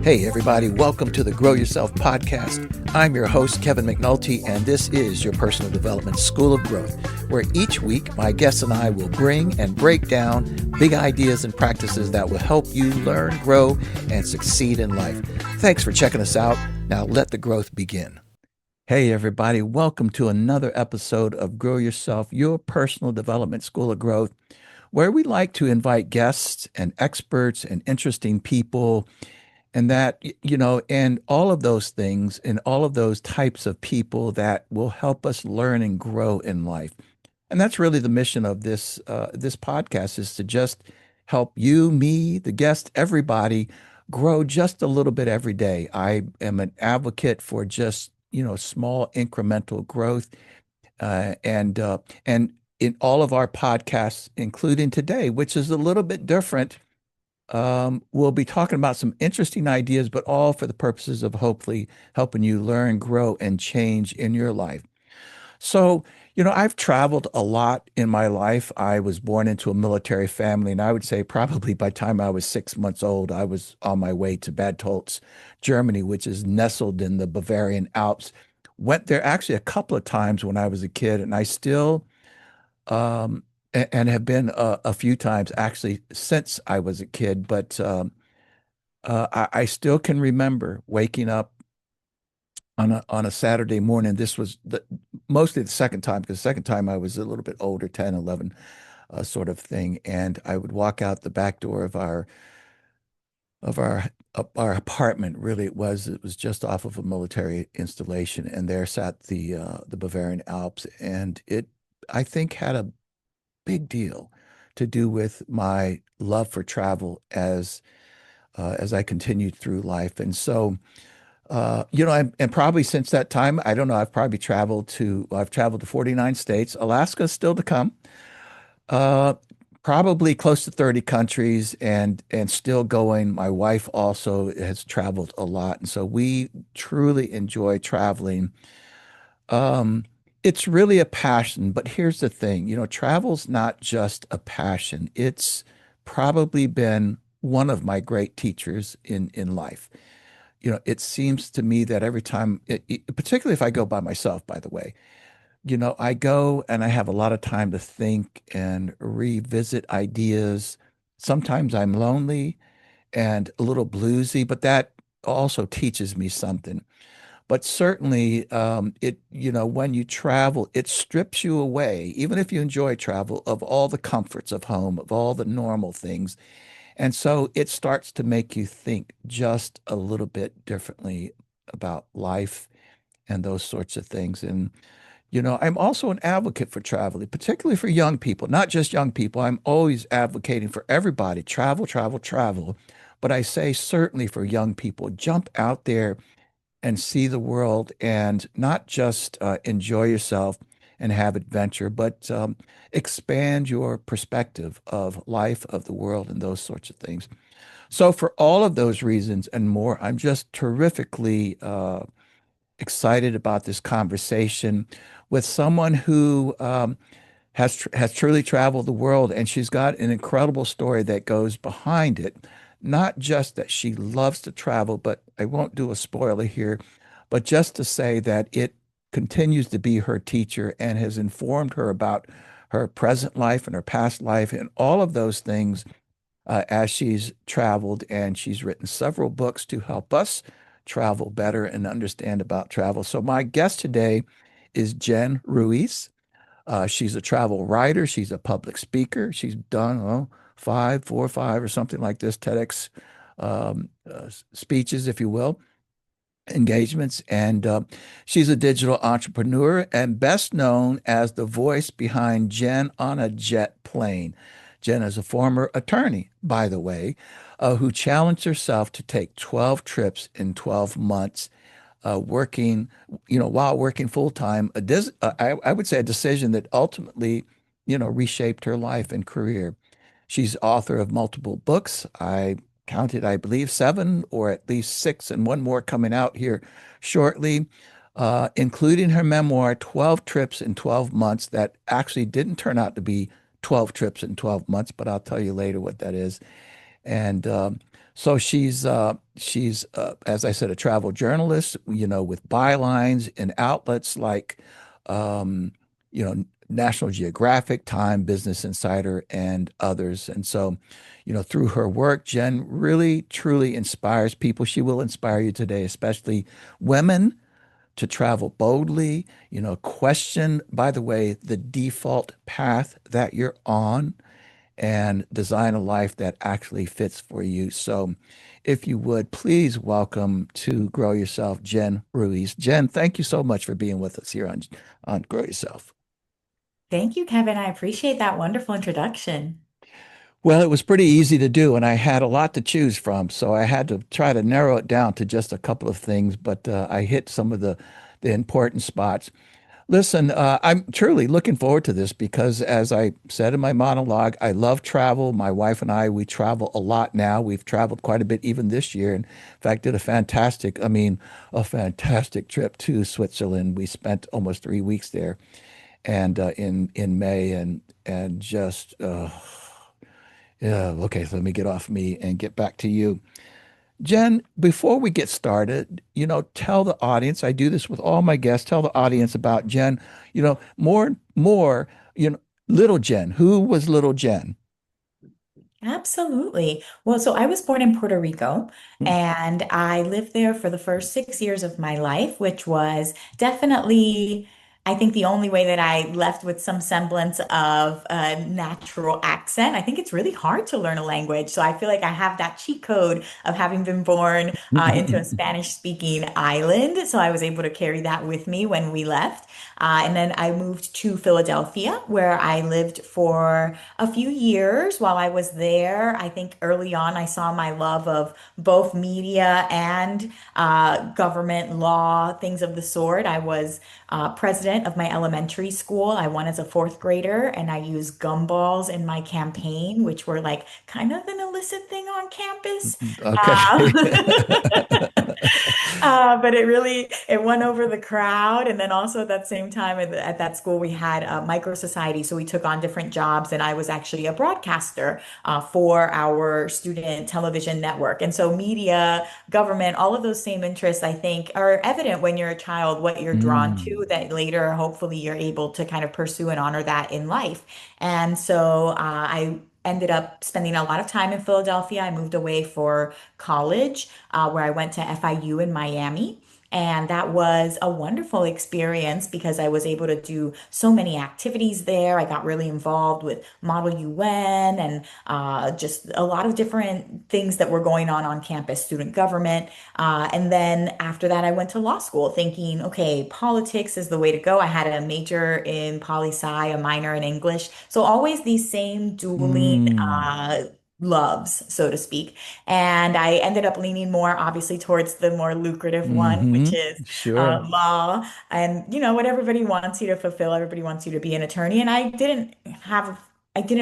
Hey, everybody, welcome to the Grow Yourself podcast. I'm your host, Kevin McNulty, and this is your personal development school of growth, where each week my guests and I will bring and break down big ideas and practices that will help you learn, grow, and succeed in life. Thanks for checking us out. Now let the growth begin. Hey, everybody, welcome to another episode of Grow Yourself, your personal development school of growth, where we like to invite guests and experts and interesting people and and all of those things and all of those types of people that will help us learn and grow in life. And that's really the mission of this podcast, is to just help you, me, the guest, everybody grow just a little bit every day. I am an advocate for just small incremental growth, and in all of our podcasts, including today, which is a little bit different. We'll be talking about some interesting ideas, but all for the purposes of hopefully helping you learn, grow, and change in your life. So, I've traveled a lot in my life. I was born into a military family, and I would say probably by the time I was 6 months old, I was on my way to Bad Tölz, Germany, which is nestled in the Bavarian Alps. Went there actually a couple of times when I was a kid, and I still and have been a few times actually since I was a kid. But I still can remember waking up on a Saturday morning. This was mostly the second time, because the second time I was a little bit older, 10, 11, sort of thing. And I would walk out the back door of our apartment. Really, it was just off of a military installation, and there sat the Bavarian Alps, and it, I think, had a big deal to do with my love for travel as I continued through life. And so, and probably since that time, I don't know, I've traveled to 49 states. Alaska's still to come. Uh, Probably close to 30 countries, and still going. My wife also has traveled a lot, and so we truly enjoy traveling. Um, it's really a passion, but here's the thing, travel's not just a passion. It's probably been one of my great teachers in life. It seems to me that every time, particularly if I go by myself, by the way, I go and I have a lot of time to think and revisit ideas. Sometimes I'm lonely and a little bluesy, but that also teaches me something. But certainly, when you travel, it strips you away, even if you enjoy travel, of all the comforts of home, of all the normal things. And so it starts to make you think just a little bit differently about life and those sorts of things. And, I'm also an advocate for traveling, particularly for young people, not just young people. I'm always advocating for everybody, travel, travel, travel. But I say certainly for young people, jump out there and see the world, and not just enjoy yourself and have adventure, but expand your perspective of life, of the world, and those sorts of things. So, for all of those reasons and more, I'm just terrifically excited about this conversation with someone who has truly traveled the world, and she's got an incredible story that goes behind it. Not just that she loves to travel, but I won't do a spoiler here, but just to say that it continues to be her teacher and has informed her about her present life and her past life and all of those things as she's traveled. And she's written several books to help us travel better and understand about travel. So my guest today is Jen Ruiz. She's a travel writer. She's a public speaker. She's done, five, 4 or 5 or something like this, TEDx speeches, if you will, engagements. And she's a digital entrepreneur and best known as the voice behind Jen on a Jet Plane. Jen is a former attorney, by the way, who challenged herself to take 12 trips in 12 months, working, while working full time. I would say a decision that ultimately, reshaped her life and career. She's author of multiple books. I counted, I believe, 7 or at least 6, and one more coming out here shortly, including her memoir, 12 Trips in 12 Months, that actually didn't turn out to be 12 trips in 12 months, but I'll tell you later what that is. And So she's as I said, a travel journalist, with bylines in outlets like um, National Geographic, Time, Business Insider, and others. And so, through her work, Jen really truly inspires people. She will inspire you today, especially women, to travel boldly, question, by the way, the default path that you're on and design a life that actually fits for you. So, if you would, please welcome to Grow Yourself, Jen Ruiz. Jen, thank you so much for being with us here on Grow Yourself. Thank you, Kevin. I appreciate that wonderful introduction. Well, it was pretty easy to do, and I had a lot to choose from, so I had to try to narrow it down to just a couple of things, but I hit some of the important spots. Listen, I'm truly looking forward to this because, as I said in my monologue, I love travel. My wife and I, we travel a lot now. We've traveled quite a bit even this year. And in fact, did a fantastic trip to Switzerland. We spent almost 3 weeks there, and in May, and just yeah. Okay, so let me get off me and get back to you. Jen, before we get started, tell the audience, I do this with all my guests, tell the audience about Jen, more, little Jen. Who was little Jen? Absolutely. Well, so I was born in Puerto Rico and I lived there for the first 6 years of my life, which was definitely, I think, the only way that I left with some semblance of a natural accent. I think it's really hard to learn a language. So I feel like I have that cheat code of having been born into a Spanish speaking island. So I was able to carry that with me when we left. And then I moved to Philadelphia, where I lived for a few years while I was there. I think early on I saw my love of both media and government law, things of the sort. I was president of my elementary school. I won as a fourth grader, and I used gumballs in my campaign, which were like kind of an illicit thing on campus. Okay. Uh, but it won over the crowd. And then also at that same time at that school, we had a micro society. So we took on different jobs, and I was actually a broadcaster for our student television network. And so media, government, all of those same interests, I think, are evident when you're a child, what you're drawn to, Mm, that later, hopefully, you're able to kind of pursue and honor that in life. And so I ended up spending a lot of time in Philadelphia. I moved away for college, where I went to FIU in Miami. And that was a wonderful experience because I was able to do so many activities there. I got really involved with Model UN and just a lot of different things that were going on campus, student government. And then after that, I went to law school thinking, okay, politics is the way to go. I had a major in poli sci, a minor in English. So always these same dueling mm, loves, so to speak. And I ended up leaning more, obviously, towards the more lucrative one, which hmm. is Sure. law. And what everybody wants you to fulfill, everybody wants you to be an attorney. And I didn't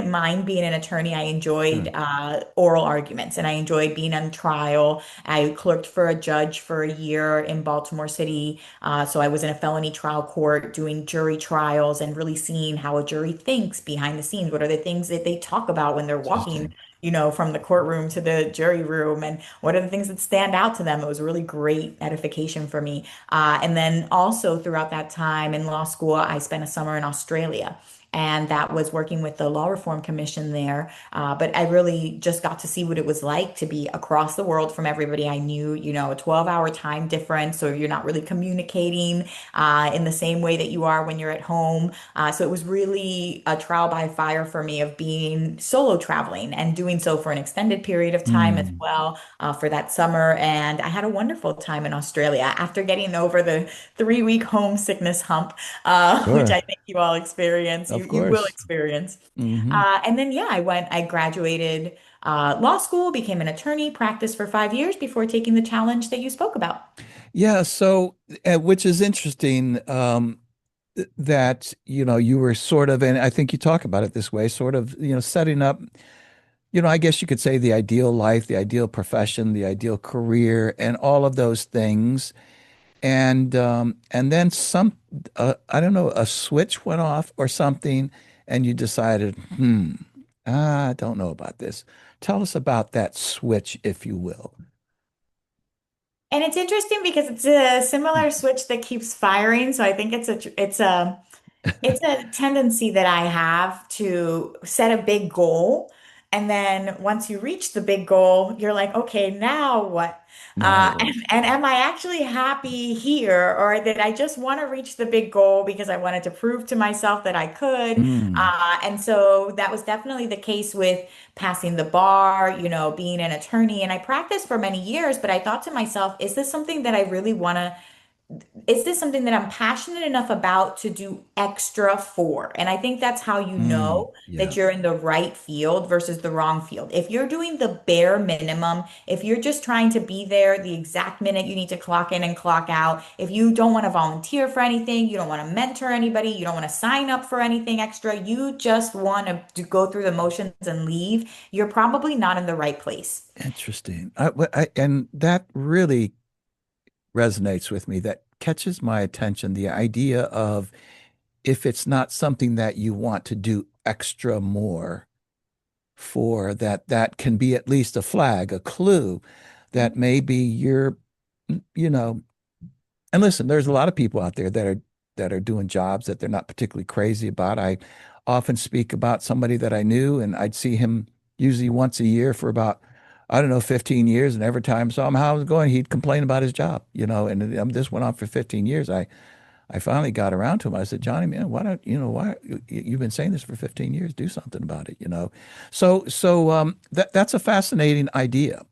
mind being an attorney. I enjoyed Sure. oral arguments, and I enjoyed being on trial. I clerked for a judge for a year in Baltimore City. So I was in a felony trial court doing jury trials and really seeing how a jury thinks behind the scenes. What are the things that they talk about when they're walking, Interesting. from the courtroom to the jury room, and what are the things that stand out to them? It was a really great edification for me. And then also throughout that time in law school, I spent a summer in Australia. And that was working with the Law Reform Commission there. But I really just got to see what it was like to be across the world from everybody I knew, a 12-hour time difference. So you're not really communicating in the same way that you are when you're at home. So it was really a trial by fire for me of being solo traveling and doing so for an extended period of time as Mm, well for that summer. And I had a wonderful time in Australia after getting over the 3 week homesickness hump, which sure. I think you all experience, Of you will course. experience. Hmm. And then, yeah, I graduated law school, became an attorney, practiced for 5 years before taking the challenge that you spoke about. Yeah, so which is interesting, that you were sort of, and I think you talk about it this way, sort of, setting up, I guess you could say the ideal life, the ideal profession, the ideal career, and all of those things. And then I don't know, a switch went off or something, and you decided, I don't know about this. Tell us about that switch, if you will. And it's interesting because it's a similar switch that keeps firing. So I think it's a tendency that I have to set a big goal. And then once you reach the big goal, you're like, okay, now what? Now And, what? and am I actually happy here? Or did I just want to reach the big goal because I wanted to prove to myself that I could? Mm, And so that was definitely the case with passing the bar, being an attorney. And I practiced for many years, but I thought to myself, is this something that I really want to is this something that I'm passionate enough about to do extra for? And I think that's how you know yeah. that you're in the right field versus the wrong field. If you're doing the bare minimum, if you're just trying to be there the exact minute you need to clock in and clock out, if you don't want to volunteer for anything, you don't want to mentor anybody, you don't want to sign up for anything extra, you just want to go through the motions and leave, you're probably not in the right place. Interesting. And that really resonates with me. That catches my attention. The idea of if it's not something that you want to do extra more for, that can be at least a flag, a clue that maybe you're, you know, and listen, there's a lot of people out there that are doing jobs that they're not particularly crazy about. I often speak about somebody that I knew, and I'd see him usually once a year for about, I don't know, 15 years. And every time I saw him how it was going, he'd complain about his job, and this went on for 15 years. I finally got around to him. I said, Johnny, man, why don't why you've been saying this for 15 years? Do something about it. So that's a fascinating idea.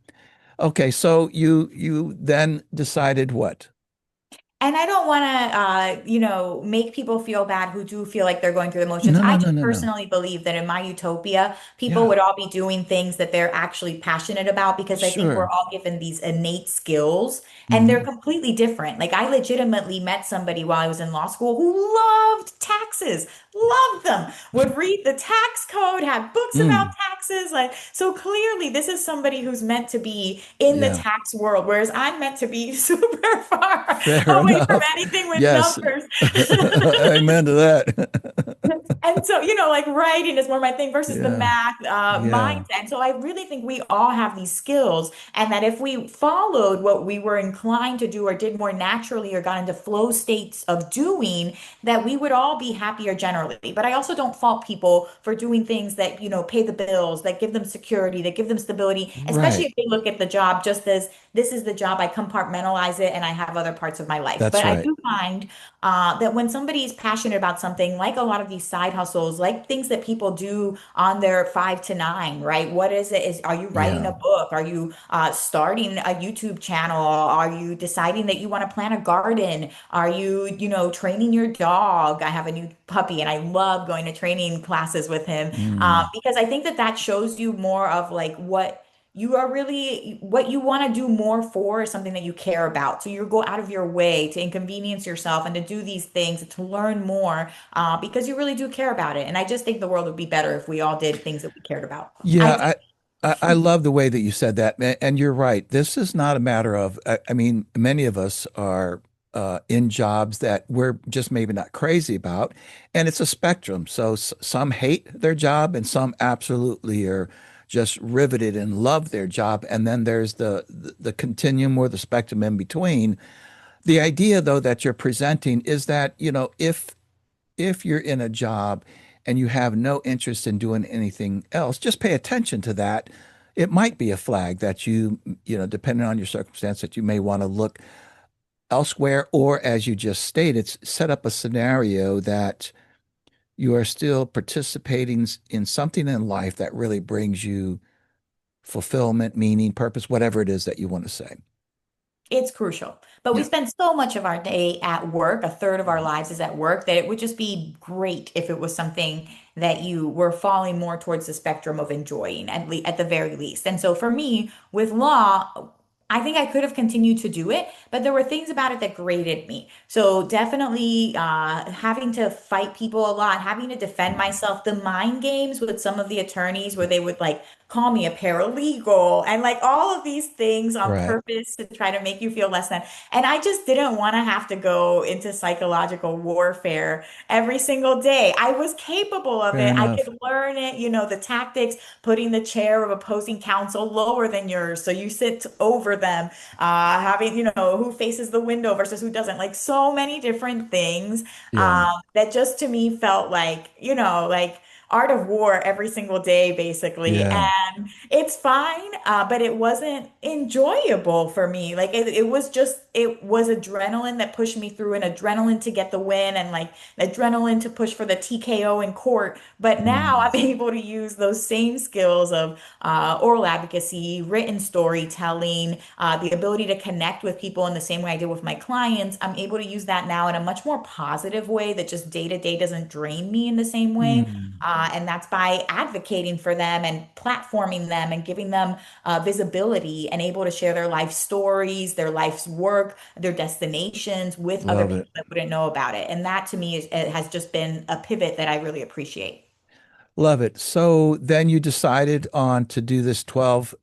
Okay, so you then decided what? And I don't want to, make people feel bad who do feel like they're going through the motions. No, I no, no, just no, no. personally believe that in my utopia, people Yeah, would all be doing things that they're actually passionate about because I think we're sure. all given these innate skills and they're Hmm. completely different. Like I legitimately met somebody while I was in law school who loved taxes, loved them, would read the tax code, had books about Mm, taxes. Like, so clearly this is somebody who's meant to be in the yeah, tax world, whereas I'm meant to be super far fair away from enough. anything with Yes. numbers. Amen to that. And so, like writing is more my thing versus the Yeah, math yeah. mindset. And so I really think we all have these skills, and that if we followed what we were inclined to do or did more naturally or got into flow states of doing, that we would all be happier generally. But I also don't fault people for doing things that, pay the bills, that give them security, that give them stability, especially Right. if they look at the job just as this is the job, I compartmentalize it, and I have other parts of my life. That's But I right. do find that when somebody is passionate about something, like a lot of these side hustles, like things that people do on their 5 to 9, right? What is it? Are you writing Yeah. a book? Are you starting a YouTube channel? Are you deciding that you want to plant a garden? Are you, training your dog? I have a new puppy and I love going to training classes with him Mm. because I think that that shows you more of like what you want to do more for is something that you care about. So you go out of your way to inconvenience yourself and to do these things to learn more because you really do care about it. And I just think the world would be better if we all did things that we cared about. I Yeah, think I love the way that you said that, and you're right. This is not a matter of, I mean, many of us are in jobs that we're just maybe not crazy about, and it's a spectrum. So some hate their job, and some absolutely are just riveted and love their job, and then there's the continuum or the spectrum in between. The idea, though, that you're presenting is that, if you're in a job and you have no interest in doing anything else, just pay attention to that. It might be a flag that depending on your circumstance, that you may want to look elsewhere, or as you just stated, set up a scenario that you are still participating in something in life that really brings you fulfillment, meaning, purpose, whatever it is that you want to say. it's crucial. But we Yeah. spend so much of our day at work, a third of our lives is at work, that it would just be great if it was something that you were falling more towards the spectrum of enjoying, at the very least. And so for me, with law, I think I could have continued to do it, but there were things about it that grated me. So definitely having to fight people a lot, having to defend myself, the mind games with some of the attorneys where they would like call me a paralegal and like all of these things on Right. purpose to try to make you feel less than. And I just didn't want to have to go into psychological warfare every single day. I was capable of Fair it. I enough. could learn it, the tactics, putting the chair of opposing counsel lower than yours so you sit over them, having, who faces the window versus who doesn't. Like so many different things Yeah. that just to me felt like, like art of war every single day, basically. Yeah. And it's fine, but it wasn't enjoyable for me. Like it was adrenaline that pushed me through and adrenaline to get the win and like adrenaline to push for the TKO in court. But now Mm. I'm able to use those same skills of oral advocacy, written storytelling, the ability to connect with people in the same way I did with my clients. I'm able to use that now in a much more positive way that just day to day doesn't drain me in the same way. Mm. And that's by advocating for them and platforming them and giving them visibility and able to share their life stories, their life's work, their destinations with other Love people it. that wouldn't know about it. And that to me it has just been a pivot that I really appreciate. Love it. So then you decided on to do this 12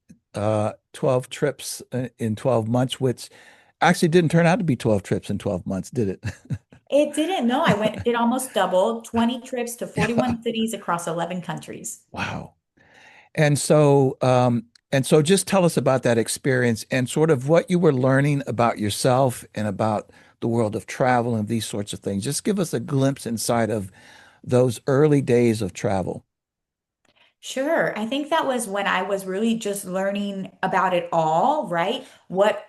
trips in 12 months, which actually didn't turn out to be 12 trips in 12 months, did it? It didn't. No, did almost double, 20 trips to 41 cities across 11 countries. Wow. And so just tell us about that experience and sort of what you were learning about yourself and about the world of travel and these sorts of things. Just give us a glimpse inside of those early days of travel. Sure. I think that was when I was really just learning about it all, right? What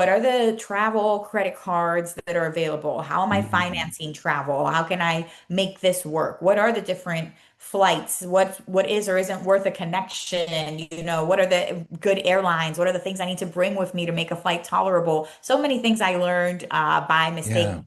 are the travel credit cards that are available? How am I Mm. financing travel? How can I make this work? What are the different flights? What is or isn't worth a connection? What are the good airlines? What are the things I need to bring with me to make a flight tolerable? So many things I learned by Yeah. mistake,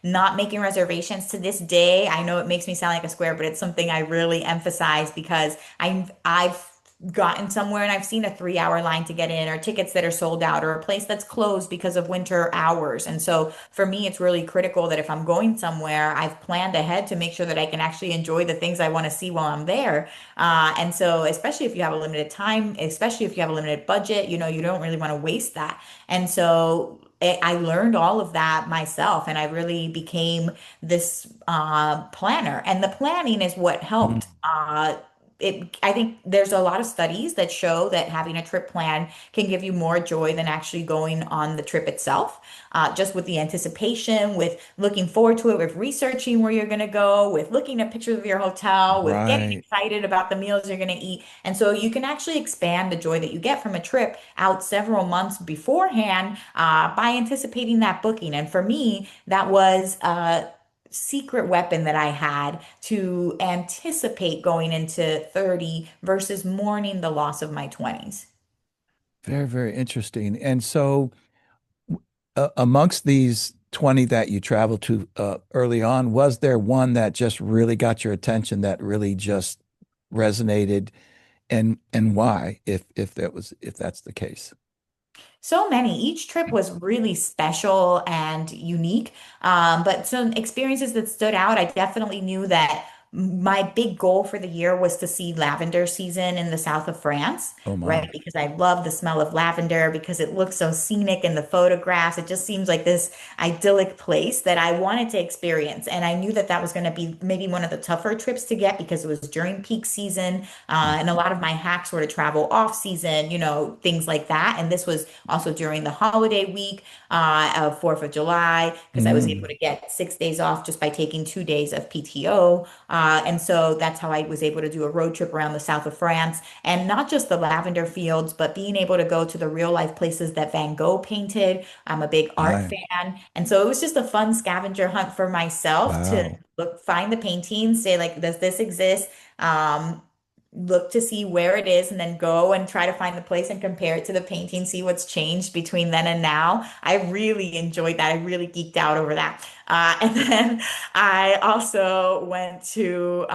not making reservations to this day. I know it makes me sound like a square, but it's something I really emphasize because I've gotten somewhere and I've seen a 3 hour line to get in or tickets that are sold out or a place that's closed because of winter hours. And so for me, it's really critical that if I'm going somewhere, I've planned ahead to make sure that I can actually enjoy the things I want to see while I'm there. And so especially if you have a limited time, especially if you have a limited budget, you don't really want to waste that. And so I learned all of that myself, and I really became this planner. And the planning is what Mm. helped. I think there's a lot of studies that show that having a trip plan can give you more joy than actually going on the trip itself. Just with the anticipation, with looking forward to it, with researching where you're going to go, with looking at pictures of your hotel, with getting Right. excited about the meals you're going to eat. And so you can actually expand the joy that you get from a trip out several months beforehand by anticipating that booking. And for me, that was secret weapon that I had to anticipate going into 30 versus mourning the loss of my 20s. Very, very interesting. And so amongst these 20 that you traveled to early on, was there one that just really got your attention that really just resonated and why, if that's the case? So many. Each trip was really special and unique. But some experiences that stood out, I definitely knew that my big goal for the year was to see lavender season in the south of France, Oh right? my. Because I love the smell of lavender because it looks so scenic in the photographs. It just seems like this idyllic place that I wanted to experience. And I knew that that was going to be maybe one of the tougher trips to get because it was during peak season. And a lot of my hacks were to travel off season, things like that. And this was also during the holiday week of 4th of July, because I was able Mm. to get 6 days off just by taking 2 days of PTO. And so that's how I was able to do a road trip around the south of France and not just the lavender fields, but being able to go to the real life places that Van Gogh painted. I'm a big art Right. fan. And so it was just a fun scavenger hunt for myself to Wow. find the paintings, say like, does this exist? Um, Look to see where it is and then go and try to find the place and compare it to the painting, see what's changed between then and now. I really enjoyed that. I really geeked out over that. And then I also went to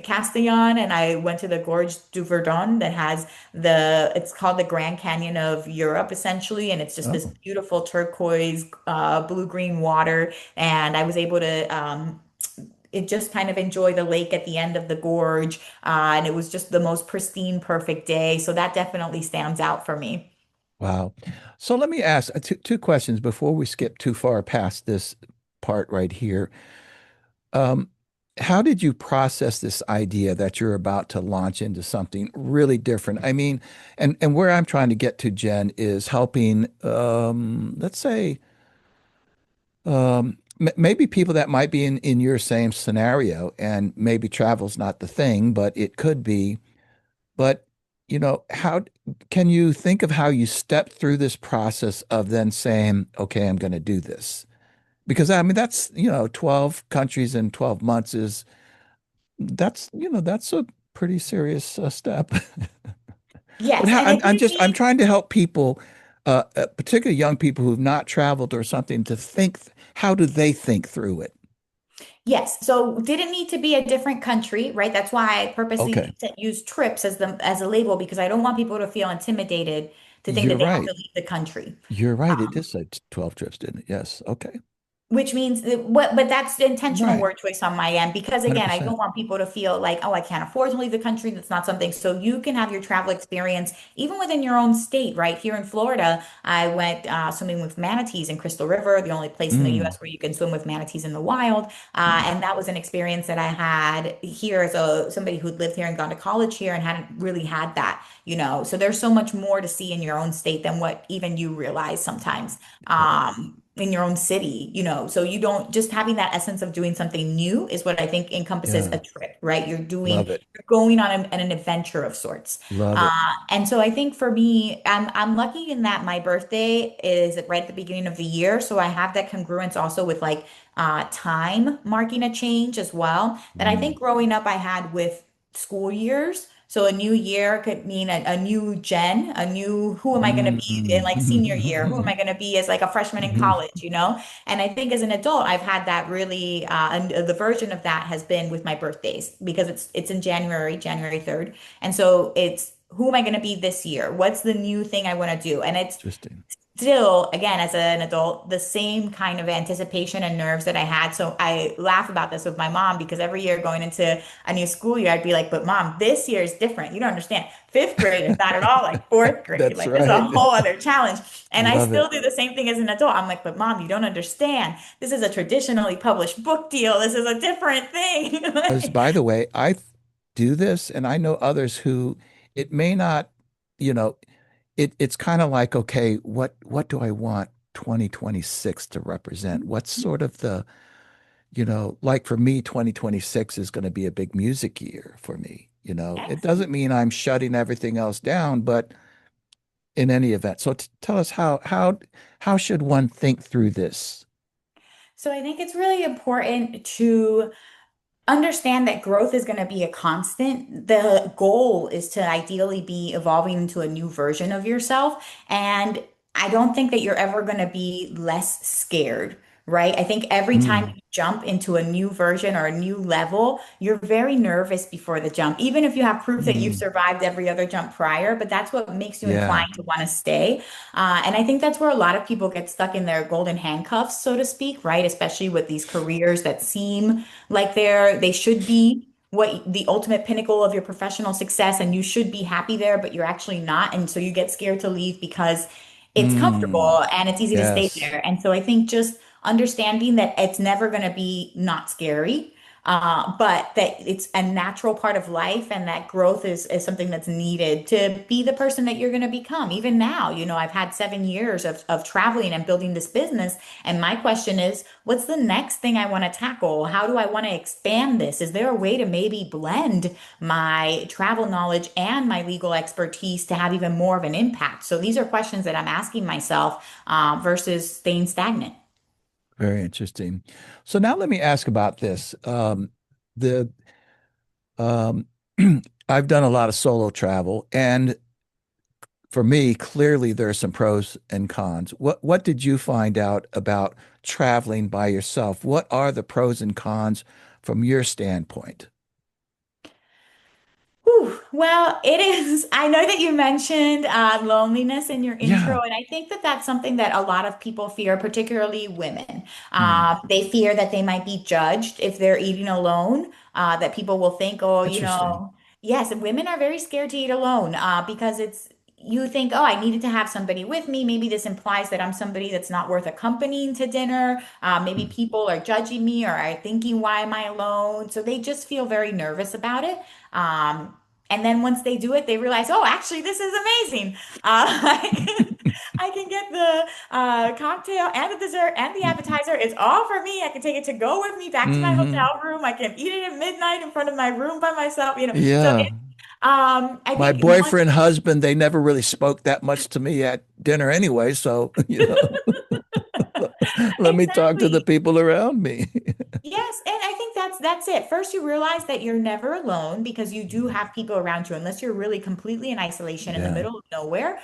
Castellon and I went to the Gorge du Verdon that has it's called the Grand Canyon of Europe essentially. And it's just this Oh. beautiful turquoise, blue-green water. And I was able to it just kind of enjoy the lake at the end of the gorge. And it was just the most pristine, perfect day. So that definitely stands out for me. Wow. So let me ask two questions before we skip too far past this part right here. Um, how did you process this idea that you're about to launch into something really different? I mean, and where I'm trying to get to, Jen, is helping, let's say, maybe people that might be in your same scenario, and maybe travel's not the thing, but it could be. But, how can you think of how you step through this process of then saying, okay, I'm going to do this? Because I mean, that's, 12 countries in 12 months that's a pretty serious step. But Yes, how, and I'm, it I'm didn't just, I'm need. trying to help people, particularly young people who've not traveled or something to think, how do they think through it? Yes, so didn't need to be a different country, right? That's why I purposely Okay. use trips as a label because I don't want people to feel intimidated to think that You're they have right. to leave the country. You're right. It did say 12 trips, didn't it? Yes. Okay. Which means that but that's the intentional Right. word choice on my end because again, I 100%. don't want people to feel like, oh, I can't afford to leave the country. That's not something. So you can have your travel experience even within your own state, right? Here in Florida, I went swimming with manatees in Crystal River, the only place in the Mm, US where you can swim with manatees in the wild. mm. And that was an experience that I had here as a somebody who'd lived here and gone to college here and hadn't really had that, you know. So there's so much more to see in your own state than what even you realize sometimes Yeah. in your own city, you know. So you don't just having that essence of doing something new is what I think encompasses Yeah. a trip, right? Love it. You're going on an adventure of sorts. Love it. And so I think for me, I'm lucky in that my birthday is right at the beginning of the year. So I have that congruence also with like time marking a change as well that I Mm. think growing up I had with school years. So a new year could mean a new Jen, a new who am I going to be in like senior year? Who am Mm. I going to be as like a freshman in college, you know? And I think as an adult, I've had that really, and the version of that has been with my birthdays because it's in January, January 3rd. And so it's who am I going to be this year? What's the new thing I want to do? And it's Interesting. still, again, as an adult, the same kind of anticipation and nerves that I had. So I laugh about this with my mom because every year going into a new school year, I'd be like, but mom, this year is different. You don't understand. Fifth grade is not at all like fourth grade. That's Like this is a right. whole other challenge. And I Love still it. do the same thing as an adult. I'm like, but mom, you don't understand. This is a traditionally published book deal. This is a different As thing. by the way, do this, and I know others who it may not, you know, it's kind of like, okay, what do I want 2026 to represent? What's sort of the, like for me, 2026 is going to be a big music year for me. It doesn't Excellent. mean I'm shutting everything else down, but in any event. So tell us how should one think through this? So I think it's really important to understand that growth is going to be a constant. The goal is to ideally be evolving into a new version of yourself. And I don't think that you're ever going to be less scared, right? I think every time Mm, you jump into a new version or a new level, you're very nervous before the jump, even if you have proof that you've mm, survived every other jump prior. But that's what makes you yeah. inclined to want to stay. And I think that's where a lot of people get stuck in their golden handcuffs, so to speak, right? Especially with these careers that seem like they should be what the ultimate pinnacle of your professional success and you should be happy there, but you're actually not. And so you get scared to leave because it's Mm, comfortable and it's easy to stay yes. there. And so I think just understanding that it's never going to be not scary, but that it's a natural part of life and that growth is something that's needed to be the person that you're going to become. Even now, you know, I've had 7 years of traveling and building this business. And my question is, what's the next thing I want to tackle? How do I want to expand this? Is there a way to maybe blend my travel knowledge and my legal expertise to have even more of an impact? So these are questions that I'm asking myself versus staying stagnant. Very interesting. So now let me ask about this. The um, I've done a lot of solo travel, and for me, clearly there are some pros and cons. What did you find out about traveling by yourself? What are the pros and cons from your standpoint? Whew. Well, it is. I know that you mentioned loneliness in your intro, Yeah. and I think that that's something that a lot of people fear, particularly women. Mm, They fear that they might be judged if they're eating alone, that people will think, oh, interesting. yes, and women are very scared to eat alone because you think, oh, I needed to have somebody with me. Maybe this implies that I'm somebody that's not worth accompanying to dinner. Maybe Mm. people are judging me or are thinking, why am I alone? So they just feel very nervous about it. Um, and then once they do it, they realize, oh, actually, this is amazing. I can get the cocktail and the dessert and the appetizer. It's all for me. I can take it to go with me back to my Hmm. hotel room. I can eat it at midnight in front of my room by myself. So Yeah. I My think once boyfriend, husband, they never really spoke that much to me at dinner anyway. So, let me talk to the exactly. people around me. Yes, and I think that's it. First, you realize that you're never alone because you do have people around you. Unless you're really completely in isolation in the Yeah. middle of nowhere,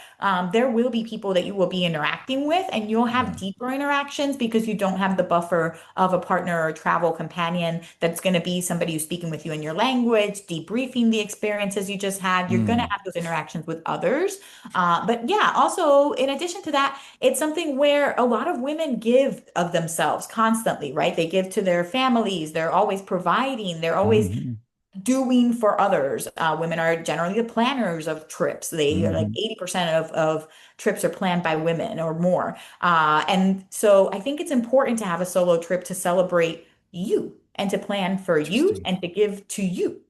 there will be people that you will be interacting with, and you'll have Yeah. deeper interactions because you don't have the buffer of a partner or travel companion that's going to be somebody who's speaking with you in your language, debriefing the experiences you just had. You're going to Mm. have those interactions with others. But yeah, also in addition to that, it's something where a lot of women give of themselves constantly, right? They give to their families. They're always providing. They're always Hmm. doing for others. Women are generally the planners of trips. They are like Hmm. 80% of trips are planned by women or more. And so I think it's important to have a solo trip to celebrate you and to plan for you Interesting. and to give to you.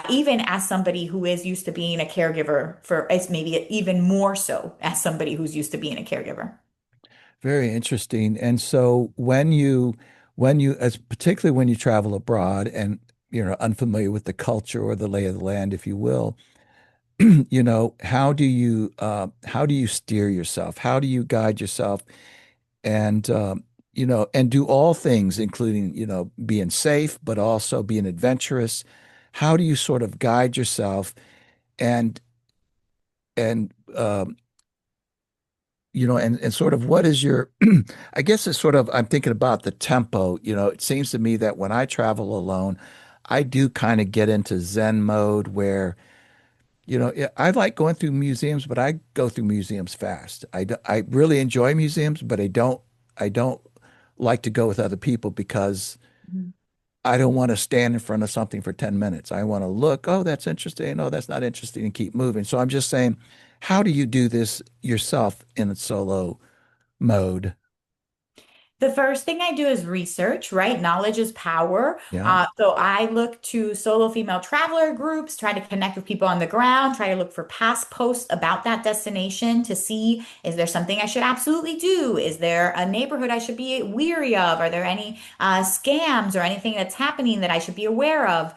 Even as somebody who is used to being a caregiver for, it's maybe even more so as somebody who's used to being a caregiver. Very interesting. And so as particularly when you travel abroad and, unfamiliar with the culture or the lay of the land, if you will, how do you steer yourself? How do you guide yourself and, and do all things, including, being safe, but also being adventurous? How do you sort of guide yourself and, and, and sort of what is your, I guess it's sort of, I'm thinking about the tempo. It seems to me that when I travel alone, I do kind of get into Zen mode where, yeah, I like going through museums, but I go through museums fast. I really enjoy museums, but I don't like to go with other people because Mhm. I don't want to stand in front of something for 10 minutes. I want to look, oh, that's interesting. Oh, that's not interesting, and keep moving. So I'm just saying, how do you do this yourself in a solo mode? The first thing I do is research, right? Knowledge is power. Yeah. So I look to solo female traveler groups, try to connect with people on the ground, try to look for past posts about that destination to see, is there something I should absolutely do? Is there a neighborhood I should be weary of? Are there any scams or anything that's happening that I should be aware of?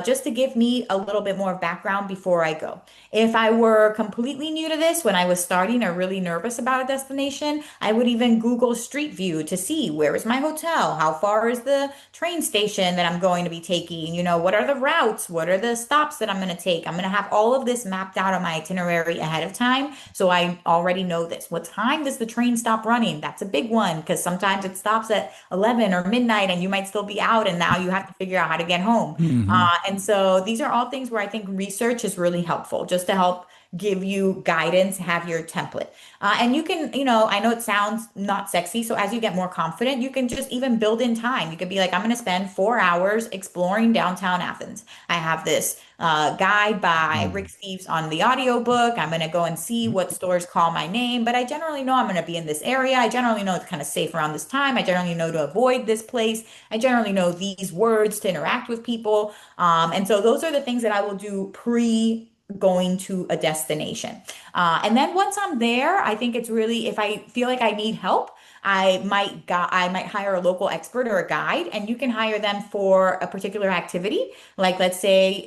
Just to give me a little bit more background before I go. If I were completely new to this when I was starting or really nervous about a destination, I would even Google Street View to see where is my hotel? How far is the train station that I'm going to be taking? What are the routes? What are the stops that I'm going to take? I'm going to have all of this mapped out on my itinerary ahead of time. So I already know this. What time does the train stop running? That's a big one because sometimes it stops at 11 or midnight and you might still be out and now you have to figure out how to get home. Hmm. And so these are all things where I think research is really helpful just to help give you guidance, have your template. And you can, I know it sounds not sexy. So as you get more confident, you can just even build in time. You could be like, I'm going to spend 4 hours exploring downtown Athens. I have this guide by Rick Steves on the audiobook. I'm going to go and see what stores call my name, but I generally know I'm going to be in this area. I generally know it's kind of safe around this time. I generally know to avoid this place. I generally know these words to interact with people. And so those are the things that I will do pre going to a destination. And then once I'm there, I think it's really, if I feel like I need help, I might hire a local expert or a guide, and you can hire them for a particular activity. Like let's say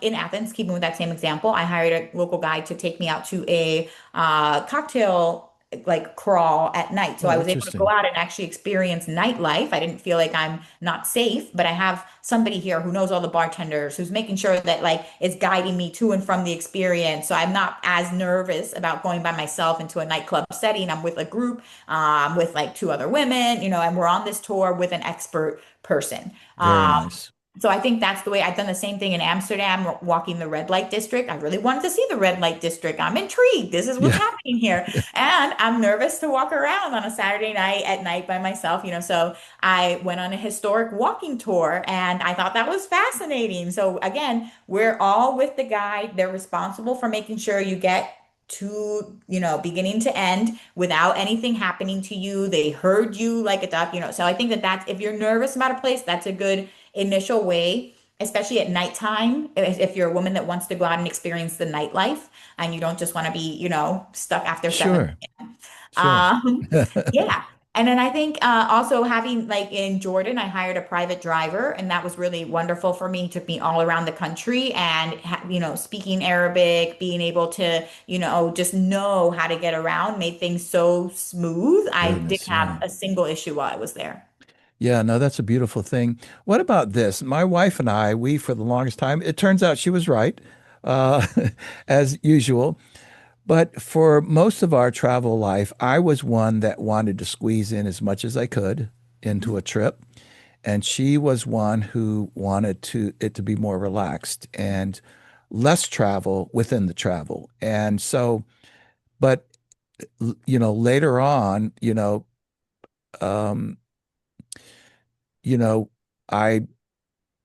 in Athens, keeping with that same example, I hired a local guide to take me out to a cocktail like crawl at night. So I Oh, was able to go interesting. out and actually experience nightlife. I didn't feel like I'm not safe, but I have somebody here who knows all the bartenders, who's making sure that like it's guiding me to and from the experience. So I'm not as nervous about going by myself into a nightclub setting. I'm with a group, with like two other women, and we're on this tour with an expert person. Very nice. So I think that's the way I've done the same thing in Amsterdam, walking the red light district. I really wanted to see the red light district. I'm intrigued. This is what's Yeah. happening here. And I'm nervous to walk around on a Saturday night at night by myself, so I went on a historic walking tour and I thought that was fascinating. So again, we're all with the guide. They're responsible for making sure you get to, beginning to end without anything happening to you. They herd you like a duck. So I think that that's, if you're nervous about a place, that's a good initial way, especially at nighttime, if you're a woman that wants to go out and experience the nightlife and you don't just want to be, stuck after 7 Sure. Sure. um, yeah. And then I think also having like in Jordan, I hired a private driver, and that was really wonderful for me. He took me all around the country and, speaking Arabic, being able to, just know how to get around made things so smooth. I didn't Goodness, have yeah. a single issue while I was there. Yeah, no, that's a beautiful thing. What about this? My wife and I, we for the longest time, it turns out she was right, uh, as usual. But for most of our travel life, I was one that wanted to squeeze in as much as I could into a trip. And she was one who wanted it to be more relaxed and less travel within the travel. And so, but later on, um, you know, I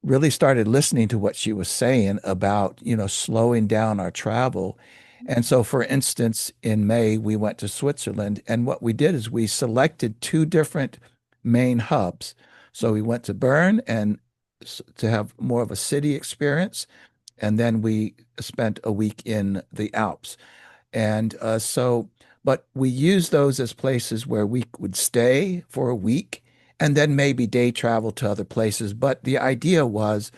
really started listening to what she was saying about, slowing down our travel. And so, for instance, in May, we went to Switzerland, and what we did is we selected two different main hubs. So we went to Bern and to have more of a city experience, and then we spent a week in the Alps. And but we used those as places where we would stay for a week and then maybe day travel to other places. But the idea was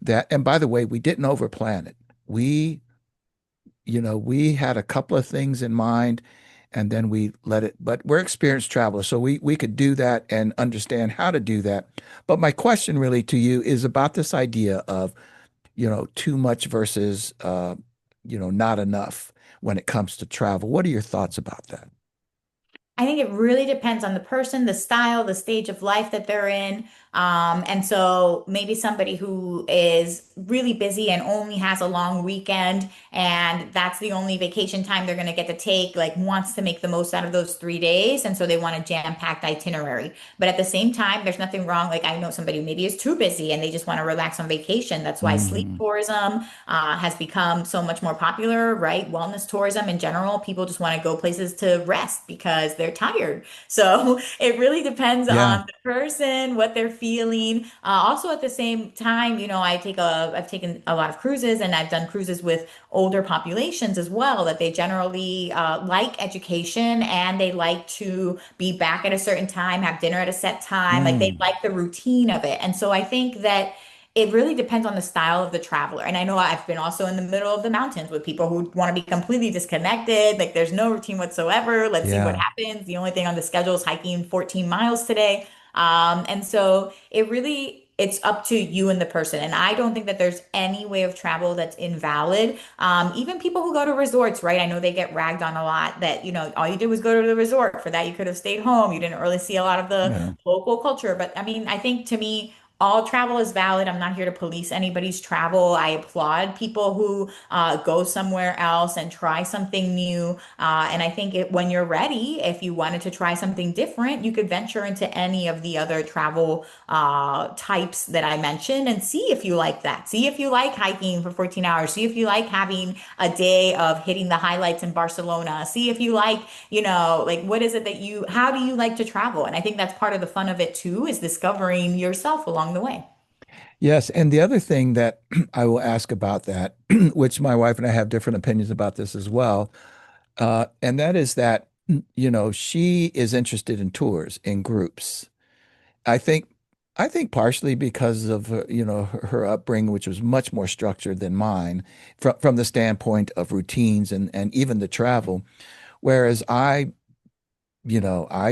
that, and by the way, we didn't overplan it. We had a couple of things in mind and then we let it, but we're experienced travelers, so we could do that and understand how to do that. But my question really to you is about this idea of, too much versus, not enough when it comes to travel. What are your thoughts about that? I think it really depends on the person, the style, the stage of life that they're in. And so maybe somebody who is really busy and only has a long weekend, and that's the only vacation time they're going to get to take, like wants to make the most out of those 3 days. And so they want a jam-packed itinerary. But at the same time, there's nothing wrong. Like I know somebody who maybe is too busy and they just want to relax on vacation. That's why sleep Hmm. tourism has become so much more popular, right? Wellness tourism in general. People just want to go places to rest because they're tired. So it really depends Yeah. on the person, what they're feeling. Also, at the same time, I've taken a lot of cruises, and I've done cruises with older populations as well. That they generally like education and they like to be back at a certain time, have dinner at a set time. Like they Mm. like the routine of it. And so I think that it really depends on the style of the traveler. And I know I've been also in the middle of the mountains with people who want to be completely disconnected. Like there's no routine whatsoever. Let's see what Yeah. happens. The only thing on the schedule is hiking 14 miles today. And so it's up to you and the person. And I don't think that there's any way of travel that's invalid. Even people who go to resorts, right? I know they get ragged on a lot that, all you did was go to the resort. For that, you could have stayed home. You didn't really see a lot of the Yeah. local culture. But I mean, I think to me, all travel is valid. I'm not here to police anybody's travel. I applaud people who go somewhere else and try something new. And I think when you're ready, if you wanted to try something different, you could venture into any of the other travel types that I mentioned and see if you like that. See if you like hiking for 14 hours. See if you like having a day of hitting the highlights in Barcelona. See if you like, like what is it how do you like to travel? And I think that's part of the fun of it too, is discovering yourself along the way. Yes. And the other thing that I will ask about that, which my wife and I have different opinions about this as well, and that is that, she is interested in tours, in groups. I think, I think partially because of her upbringing, which was much more structured than mine, from the standpoint of routines and even the travel. Whereas I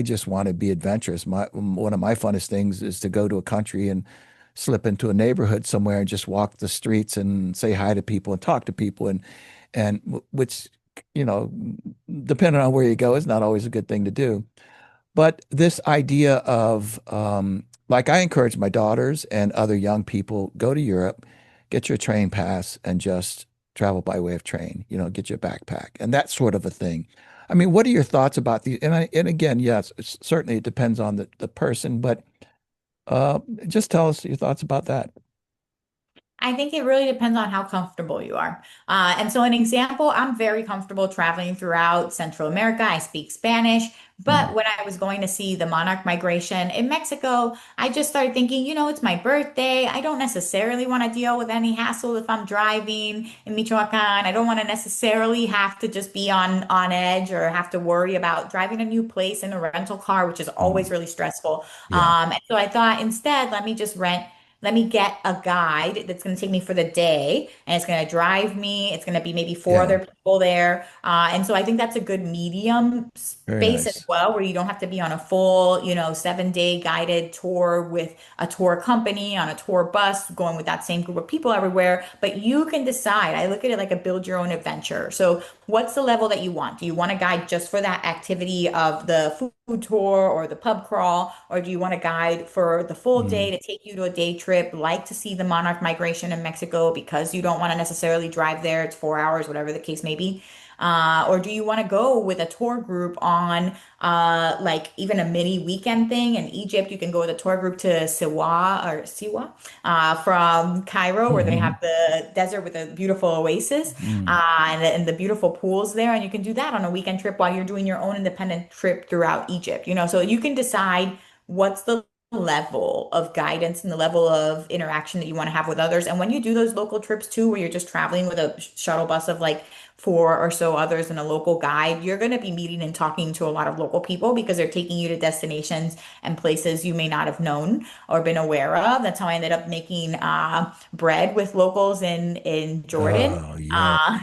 just want to be adventurous. One of my funnest things is to go to a country and slip into a neighborhood somewhere and just walk the streets and say hi to people and talk to people which, you know, depending on where you go, is not always a good thing to do. But this idea of like I encourage my daughters and other young people, go to Europe, get your train pass and just travel by way of train, get your backpack and that sort of a thing. I mean, what are your thoughts about the, and again, yes, certainly it depends on the person, but uh, just tell us your thoughts about that. I think it really depends on how comfortable you are. And so, an example, I'm very comfortable traveling throughout Central America. I speak Spanish. Mm, But when I was going to see the monarch migration in Mexico, I just started thinking, it's my birthday. I don't necessarily want to deal with any hassle if I'm driving in Michoacan. I don't want to necessarily have to just be on edge or have to worry about driving a new place in a rental car, which is always mm, really stressful. yeah, And so I thought instead, let me get a guide that's going to take me for the day and it's going to drive me. It's going to be maybe four yeah, other people there. And so I think that's a good medium very space as nice. well, where you don't have to be on a full, 7 day guided tour with a tour company on a tour bus going with that same group of people everywhere. But you can decide. I look at it like a build your own adventure. So what's the level that you want? Do you want a guide just for that activity of the food tour or the pub crawl? Or do you want a guide for the full day Mm, to take you to a day trip, like to see the monarch migration in Mexico because you don't want to necessarily drive there? It's 4 hours, whatever the case may be. Or do you want to go with a tour group on like even a mini weekend thing in Egypt? You can go with a tour group to Siwa from Cairo, where they have mhm, the desert with a beautiful oasis mm, and the beautiful pools there. And you can do that on a weekend trip while you're doing your own independent trip throughout Egypt. So you can decide what's the level of guidance and the level of interaction that you want to have with others. And when you do those local trips too, where you're just traveling with a shuttle bus of like four or so others and a local guide, you're going to be meeting and talking to a lot of local people because they're taking you to destinations and places you may not have known or been aware of. That's how I ended up making bread with locals in Jordan. oh, yeah. Uh,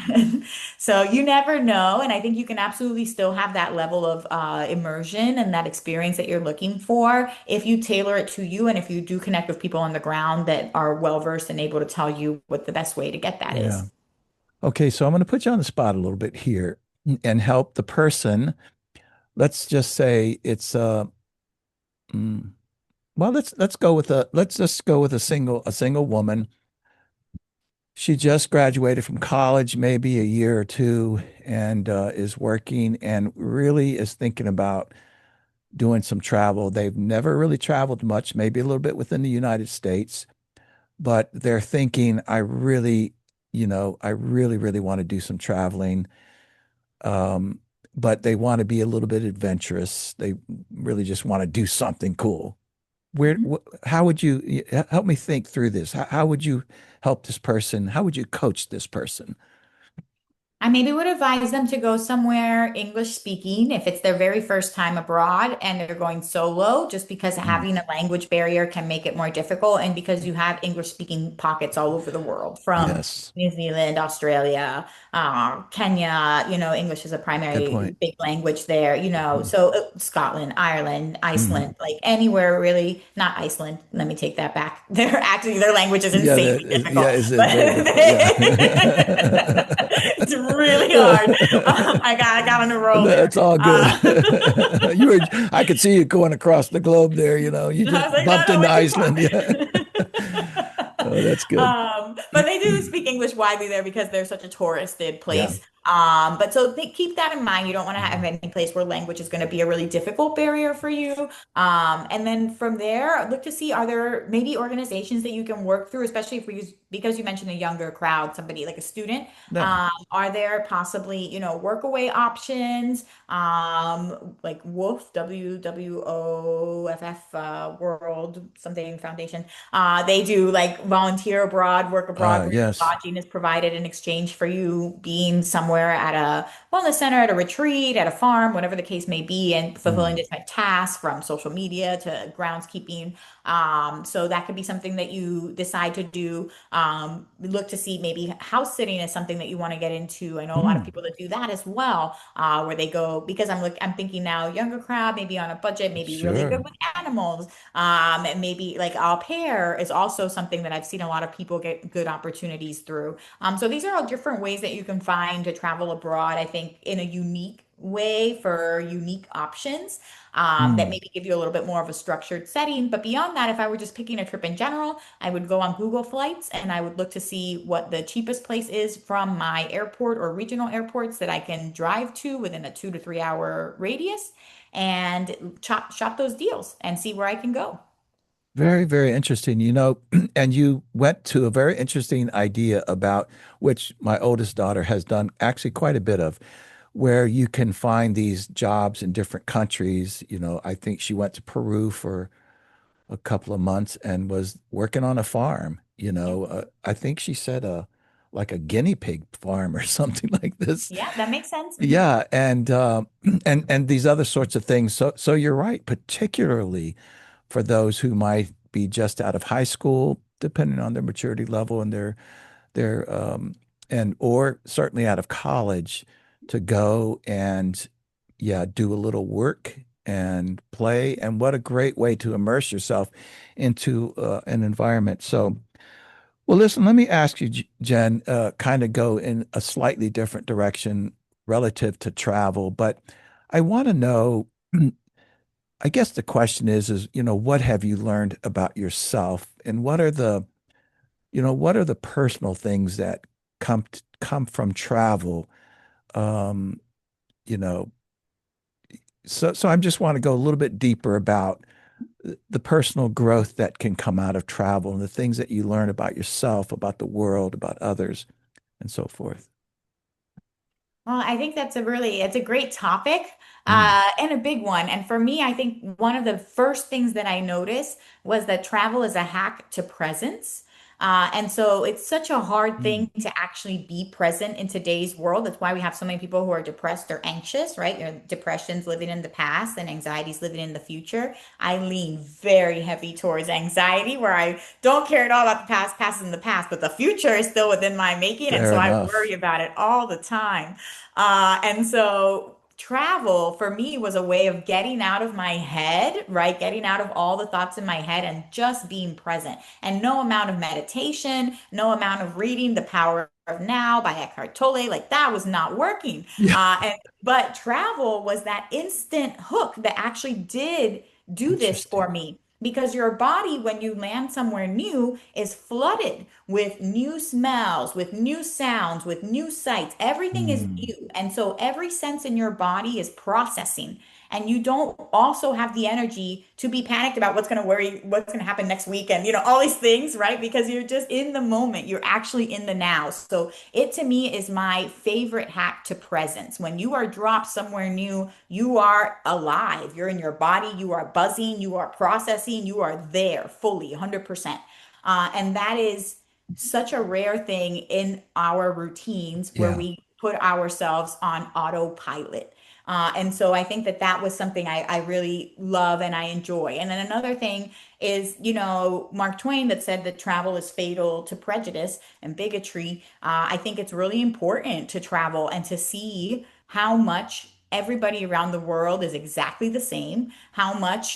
so you never know. And I think you can absolutely still have that level of immersion and that experience that you're looking for if you tailor it to you and if you do connect with people on the ground that are well versed and able to tell you what the best way to get that Yeah. is. Okay, so I'm going to put you on the spot a little bit here and help the person. Let's just say it's mm, well, let's just go with a single woman. She just graduated from college, maybe a year or two, and is working and really is thinking about doing some travel. They've never really traveled much, maybe a little bit within the United States, but they're thinking, I really, really want to do some traveling. Um, but they want to be a little bit adventurous. They really just want to do something cool. How would you help me think through this? How would you help this person? How would you coach this person? I maybe would advise them to go somewhere English speaking if it's their very first time abroad and they're going solo, just because Mm, having a language barrier can make it more difficult. And because you have English speaking pockets all over the world, from yes, New Zealand, Australia, Kenya, English is a good primary point. big language there, Mhm. so Scotland, Ireland, Mhm. Iceland, like anywhere really, not Iceland. Let me take that back. Their language is Yeah, insanely yeah, difficult, it's but very difficult. Yeah. it's really hard. I got on a roll there. That's all good. I could see you going across the globe there, you I just was like, no, bumped no, into way too far. Iceland. Yeah. Oh, that's good. But they do speak English widely there because they're such a touristed Yeah. place. But so keep that in mind. You don't want to have Mhm. any place where language is going to be a really difficult barrier for you. And then from there, look to see, are there maybe organizations that you can work through, especially if because you mentioned a younger crowd, somebody like a student. Yeah. Are there possibly, workaway options, like WOOF, WWOFF, World something Foundation? They do like volunteer abroad, work abroad, where your Yes. lodging is provided in exchange for you being somewhere at a wellness center, at a retreat, at a farm, whatever the case may be, and fulfilling Mm. different tasks from social media to groundskeeping. So that could be something that you decide to do. Look to see maybe house sitting is something that you want to get into. I know a lot of Mm. people that do that as well, where they go because I'm thinking now younger crowd, maybe on a budget, maybe really good Sure. with animals. And maybe like au pair is also something that I've seen a lot of people get good opportunities through. So these are all different ways that you can find to travel abroad, I think, in a unique way for unique options that Mm. maybe give you a little bit more of a structured setting. But beyond that, if I were just picking a trip in general, I would go on Google Flights and I would look to see what the cheapest place is from my airport or regional airports that I can drive to within a 2 to 3 hour radius and shop those deals and see where I can go. Very, very interesting. And you went to a very interesting idea about which my oldest daughter has done actually quite a bit of, where you can find these jobs in different countries. I think she went to Peru for a couple of months and was working on a farm. Yeah. I think she said like a guinea pig farm or something like this. Yeah, that makes sense. Mhm. Yeah, and and these other sorts of things. So you're right, particularly for those who might be just out of high school, depending on their maturity level and their and or certainly out of college, to go and yeah, do a little work and play. And what a great way to immerse yourself into an environment. So, well, listen, let me ask you, Jen, kind of go in a slightly different direction relative to travel, but I want to know. I guess the question is, what have you learned about yourself and what are the personal things that come from travel? Um, you know, so I just want to go a little bit deeper about the personal growth that can come out of travel and the things that you learn about yourself, about the world, about others, and so forth. Well, I think it's a great topic Mm, and a big one. And for me, I think one of the first things that I noticed was that travel is a hack to presence. And so it's such a hard mm. thing to actually be present in today's world. That's why we have so many people who are depressed or anxious, right? Depression's living in the past and anxiety's living in the future. I lean very heavy towards anxiety, where I don't care at all about the past, past is in the past, but the future is still within my making. And Fair so I worry enough. about it all the time. And so travel for me was a way of getting out of my head, right? Getting out of all the thoughts in my head and just being present. And no amount of meditation, no amount of reading The Power of Now by Eckhart Tolle, like that was not working. Yeah, But travel was that instant hook that actually did do this interesting. for me. Because your body, when you land somewhere new, is flooded with new smells, with new sounds, with new sights. Everything is Mm, new. And so every sense in your body is processing. And you don't also have the energy to be panicked about what's going to happen next week and, all these things, right? Because you're just in the moment. You're actually in the now. So it to me is my favorite hack to presence. When you are dropped somewhere new, you are alive. You're in your body. You are buzzing. You are processing. You are there fully, 100%. And that is such a rare thing in our routines where yeah, we put ourselves on autopilot. And so I think that that was something I really love and I enjoy. And then another thing is, Mark Twain that said that travel is fatal to prejudice and bigotry. I think it's really important to travel and to see how much everybody around the world is exactly the same, how much,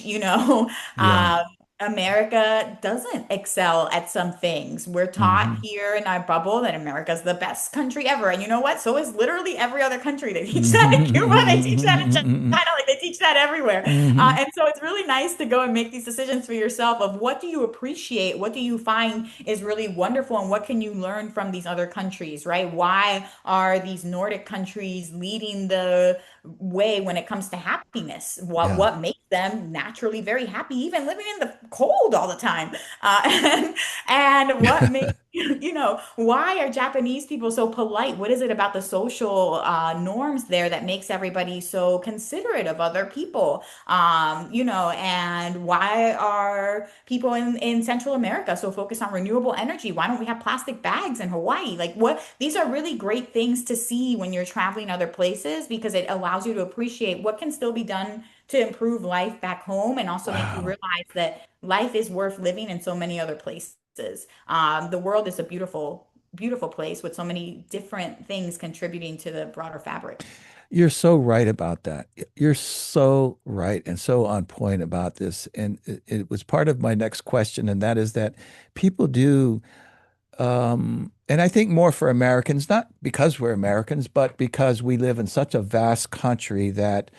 yeah. uh, America doesn't excel at some things. We're taught Hmm. here in our bubble that America's the best country ever. And you know what? So is literally every other country. They teach that in Cuba, they teach that in Hmm. China, like they teach that everywhere. Hmm. And so it's really nice to go and make these decisions for yourself of what do you appreciate? What do you find is really wonderful? And what can you learn from these other countries, right? Why are these Nordic countries leading the way when it comes to happiness? What Yeah. what makes them naturally very happy, even living in the cold all the time? And what makes why are Japanese people so polite? What is it about the social norms there that makes everybody so considerate of other people? And why are people in Central America so focused on renewable energy? Why don't we have plastic bags in Hawaii? Like what? These are really great things to see when you're traveling other places because it allows you to appreciate what can still be done to improve life back home and also make you Wow. realize that life is worth living in so many other places. The world is a beautiful, beautiful place with so many different things contributing to the broader fabric. You're so right about that. You're so right and so on point about this. And it was part of my next question, and that is that people do. And I think more for Americans, not because we're Americans, but because we live in such a vast country that,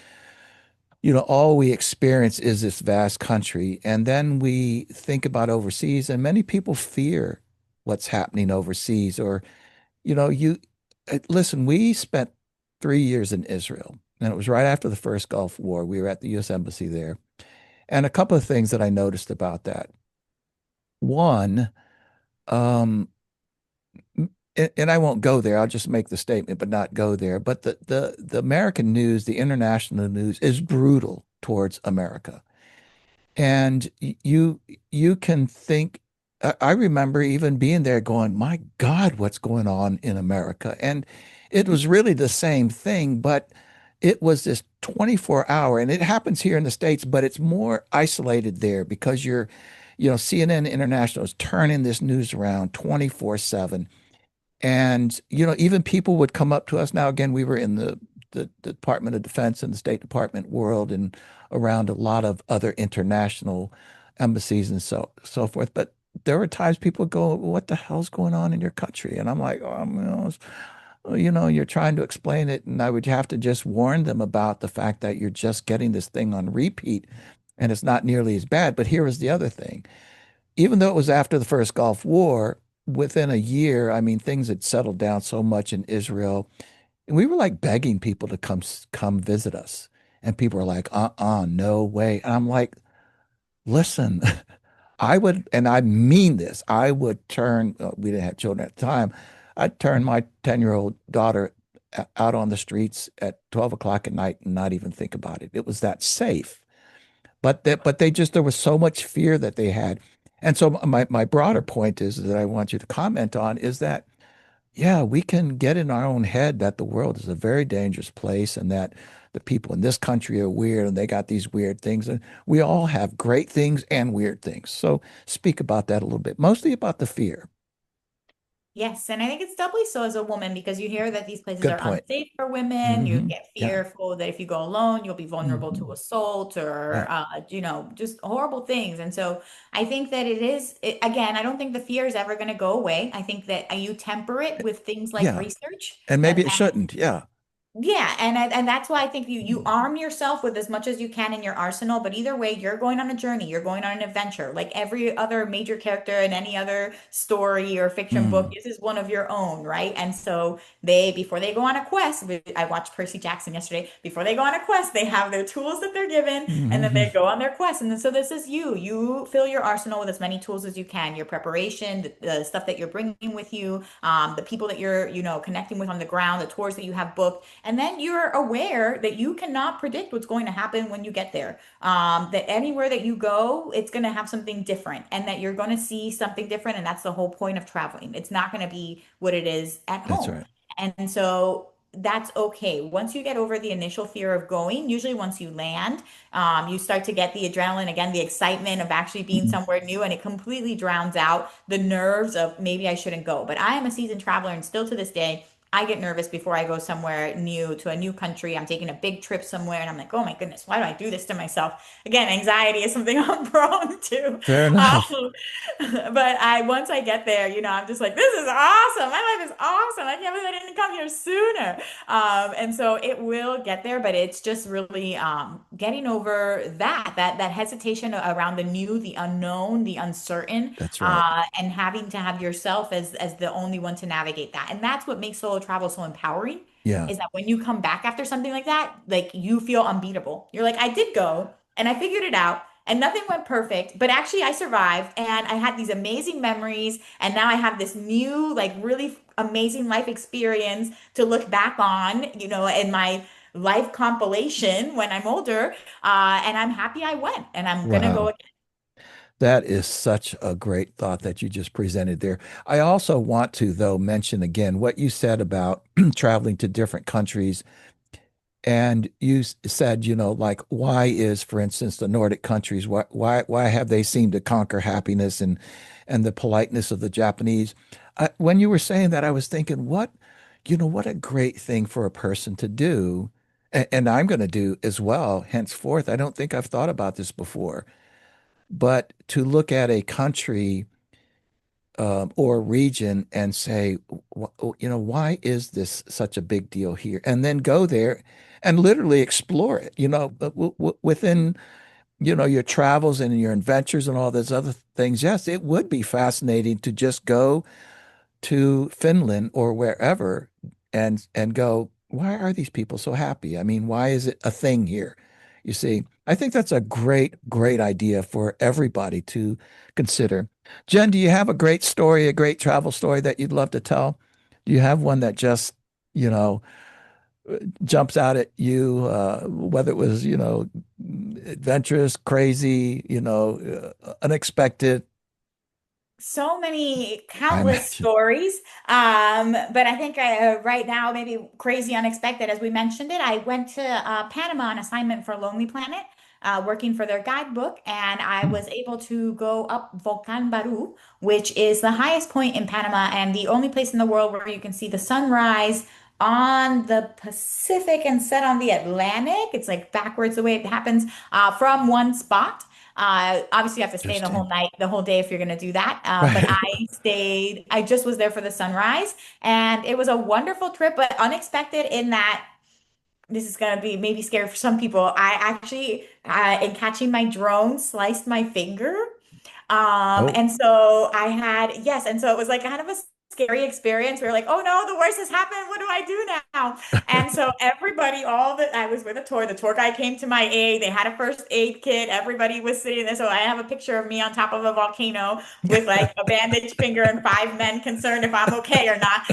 all we experience is this vast country. And then we think about overseas, and many people fear what's happening overseas. Or, listen, we spent 3 years in Israel, and it was right after the first Gulf War. We were at the U.S. Embassy there. And a couple of things that I noticed about that. One, um, and I won't go there. I'll just make the statement, but not go there. But the American news, the international news, is brutal towards America. And you can think, I remember even being there going, my God, what's going on in America? And it was really the same thing, but it was this 24-hour, and it happens here in the States, but it's more isolated there because CNN International is turning this news around 24/7. And, even people would come up to us. Now, again, we were in the Department of Defense and the State Department world and around a lot of other international embassies and so forth. But there were times people go, what the hell's going on in your country? And I'm like, oh, you're trying to explain it. And I would have to just warn them about the fact that you're just getting this thing on repeat and it's not nearly as bad. But here is the other thing. Even though it was after the first Gulf War, within a year, I mean, things had settled down so much in Israel. And we were like begging people to come visit us. And people were like, no way. And I'm like, listen, I would, and I mean this, I would turn, we didn't have children at the time. I'd turn my 10-year-old daughter out on the streets at 12 o'clock at night and not even think about it. It was that safe. But they just, there was so much fear that they had. And so my broader point is that I want you to comment on is that, yeah, we can get in our own head that the world is a very dangerous place and that the people in this country are weird and they got these weird things. And we all have great things and weird things. So speak about that a little bit, mostly about the fear. Yes, and I think it's doubly so as a woman because you hear that these places Good are point. unsafe for women. You Hmm. get Yeah. fearful that if you go alone, you'll be vulnerable to Hmm. assault or, Yeah. just horrible things. And so I think that again, I don't think the fear is ever going to go away. I think that you temper it with things like Yeah. research And maybe that it shouldn't. Yeah. yeah, and that's why I think you arm yourself with as much as you can in your arsenal. But either way, you're going on a journey. You're going on an adventure. Like every other major character in any other story or fiction book, Mm. this is one of your own, right? And so they, before they go on a quest, I watched Percy Jackson yesterday. Before they go on a quest, they have their tools that they're given, and then Hmm. they go on their quest. And then so this is you. You fill your arsenal with as many tools as you can. Your preparation, the stuff that you're bringing with you, the people that you're, connecting with on the ground, the tours that you have booked, and then you're aware that you cannot predict what's going to happen when you get there. That anywhere that you go, it's going to have something different and that you're going to see something different. And that's the whole point of traveling. It's not going to be what it is at That's home. right. And so that's okay. Once you get over the initial fear of going, usually once you land, you start to get the adrenaline, again, the excitement of actually being Mhm. somewhere new, and it completely drowns out the nerves of maybe I shouldn't go. But I am a seasoned traveler, and still to this day, I get nervous before I go somewhere new to a new country. I'm taking a big trip somewhere and I'm like, oh my goodness, why do I do this to myself? Again, anxiety is something I'm prone to. Fair enough. But once I get there, I'm just like, this is awesome. My life is awesome. I can't believe I didn't come here sooner. And so it will get there, but it's just really getting over that hesitation around the new, the unknown, the uncertain, That's right. and having to have yourself as the only one to navigate that. And that's what makes solo travel so empowering, Yeah. is that when you come back after something like that, like you feel unbeatable. You're like, I did go and I figured it out. And nothing went perfect, but actually I survived and I had these amazing memories. And now I have this new, like really amazing life experience to look back on, in my life compilation when I'm older. And I'm happy I went and I'm gonna go Wow. again. That is such a great thought that you just presented there. I also want to, though, mention again what you said about traveling to different countries. And you said, like, why is, for instance, the Nordic countries, why have they seemed to conquer happiness and the politeness of the Japanese? When you were saying that, I was thinking, what a great thing for a person to do. And I'm going to do as well, henceforth. I don't think I've thought about this before, but to look at a country or region and say, why is this such a big deal here? And then go there and literally explore it, but within, your travels and your adventures and all those other things. Yes, it would be fascinating to just go to Finland or wherever and go, why are these people so happy? I mean, why is it a thing here? You see, I think that's a great, great idea for everybody to consider. Jen, do you have a great story, a great travel story that you'd love to tell? Do you have one that just, you know, jumps out at you, whether it was, adventurous, crazy, unexpected? So many I countless imagine. stories. But I think right now, maybe crazy unexpected, as we mentioned it. I went to Panama on assignment for Lonely Planet, working for their guidebook, and I was able to go up Volcan Baru, which is the highest point in Panama and the only place in the world where you can see the sunrise on the Pacific and set on the Atlantic. It's like backwards the way it happens from one spot. Obviously, you have to stay the whole Interesting. night, the whole day if you're going to do that. But Right. I stayed, I just was there for the sunrise, and it was a wonderful trip, but unexpected in that this is going to be maybe scary for some people. I actually, in catching my drone, sliced my finger. Oh, And so I had, yes, and so it was like kind of a scary experience. We were like, oh no, the worst has happened. What do I do now? And so everybody, all that I was with the tour guide came to my aid. They had a first aid kit. Everybody was sitting there. So I have a picture of me on top of a volcano with like a bandaged finger and five men concerned if I'm okay or not.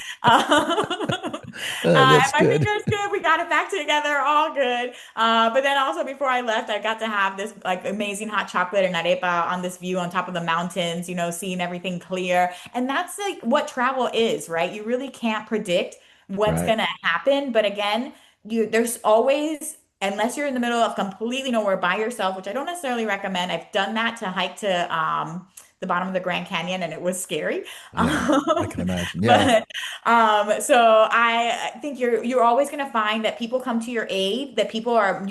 And that's my good. finger's good. We got it back together, all good. But then also before I left, I got to have this like amazing hot chocolate and arepa on this view on top of the mountains, seeing everything clear. And that's like what travel is, right? You really can't predict what's Right. gonna happen. But again, there's always, unless you're in the middle of completely nowhere by yourself, which I don't necessarily recommend. I've done that to hike to the bottom of the Grand Canyon and it was scary. Yeah, I can imagine. Yeah. But so I think you're always going to find that people come to your aid, that people are,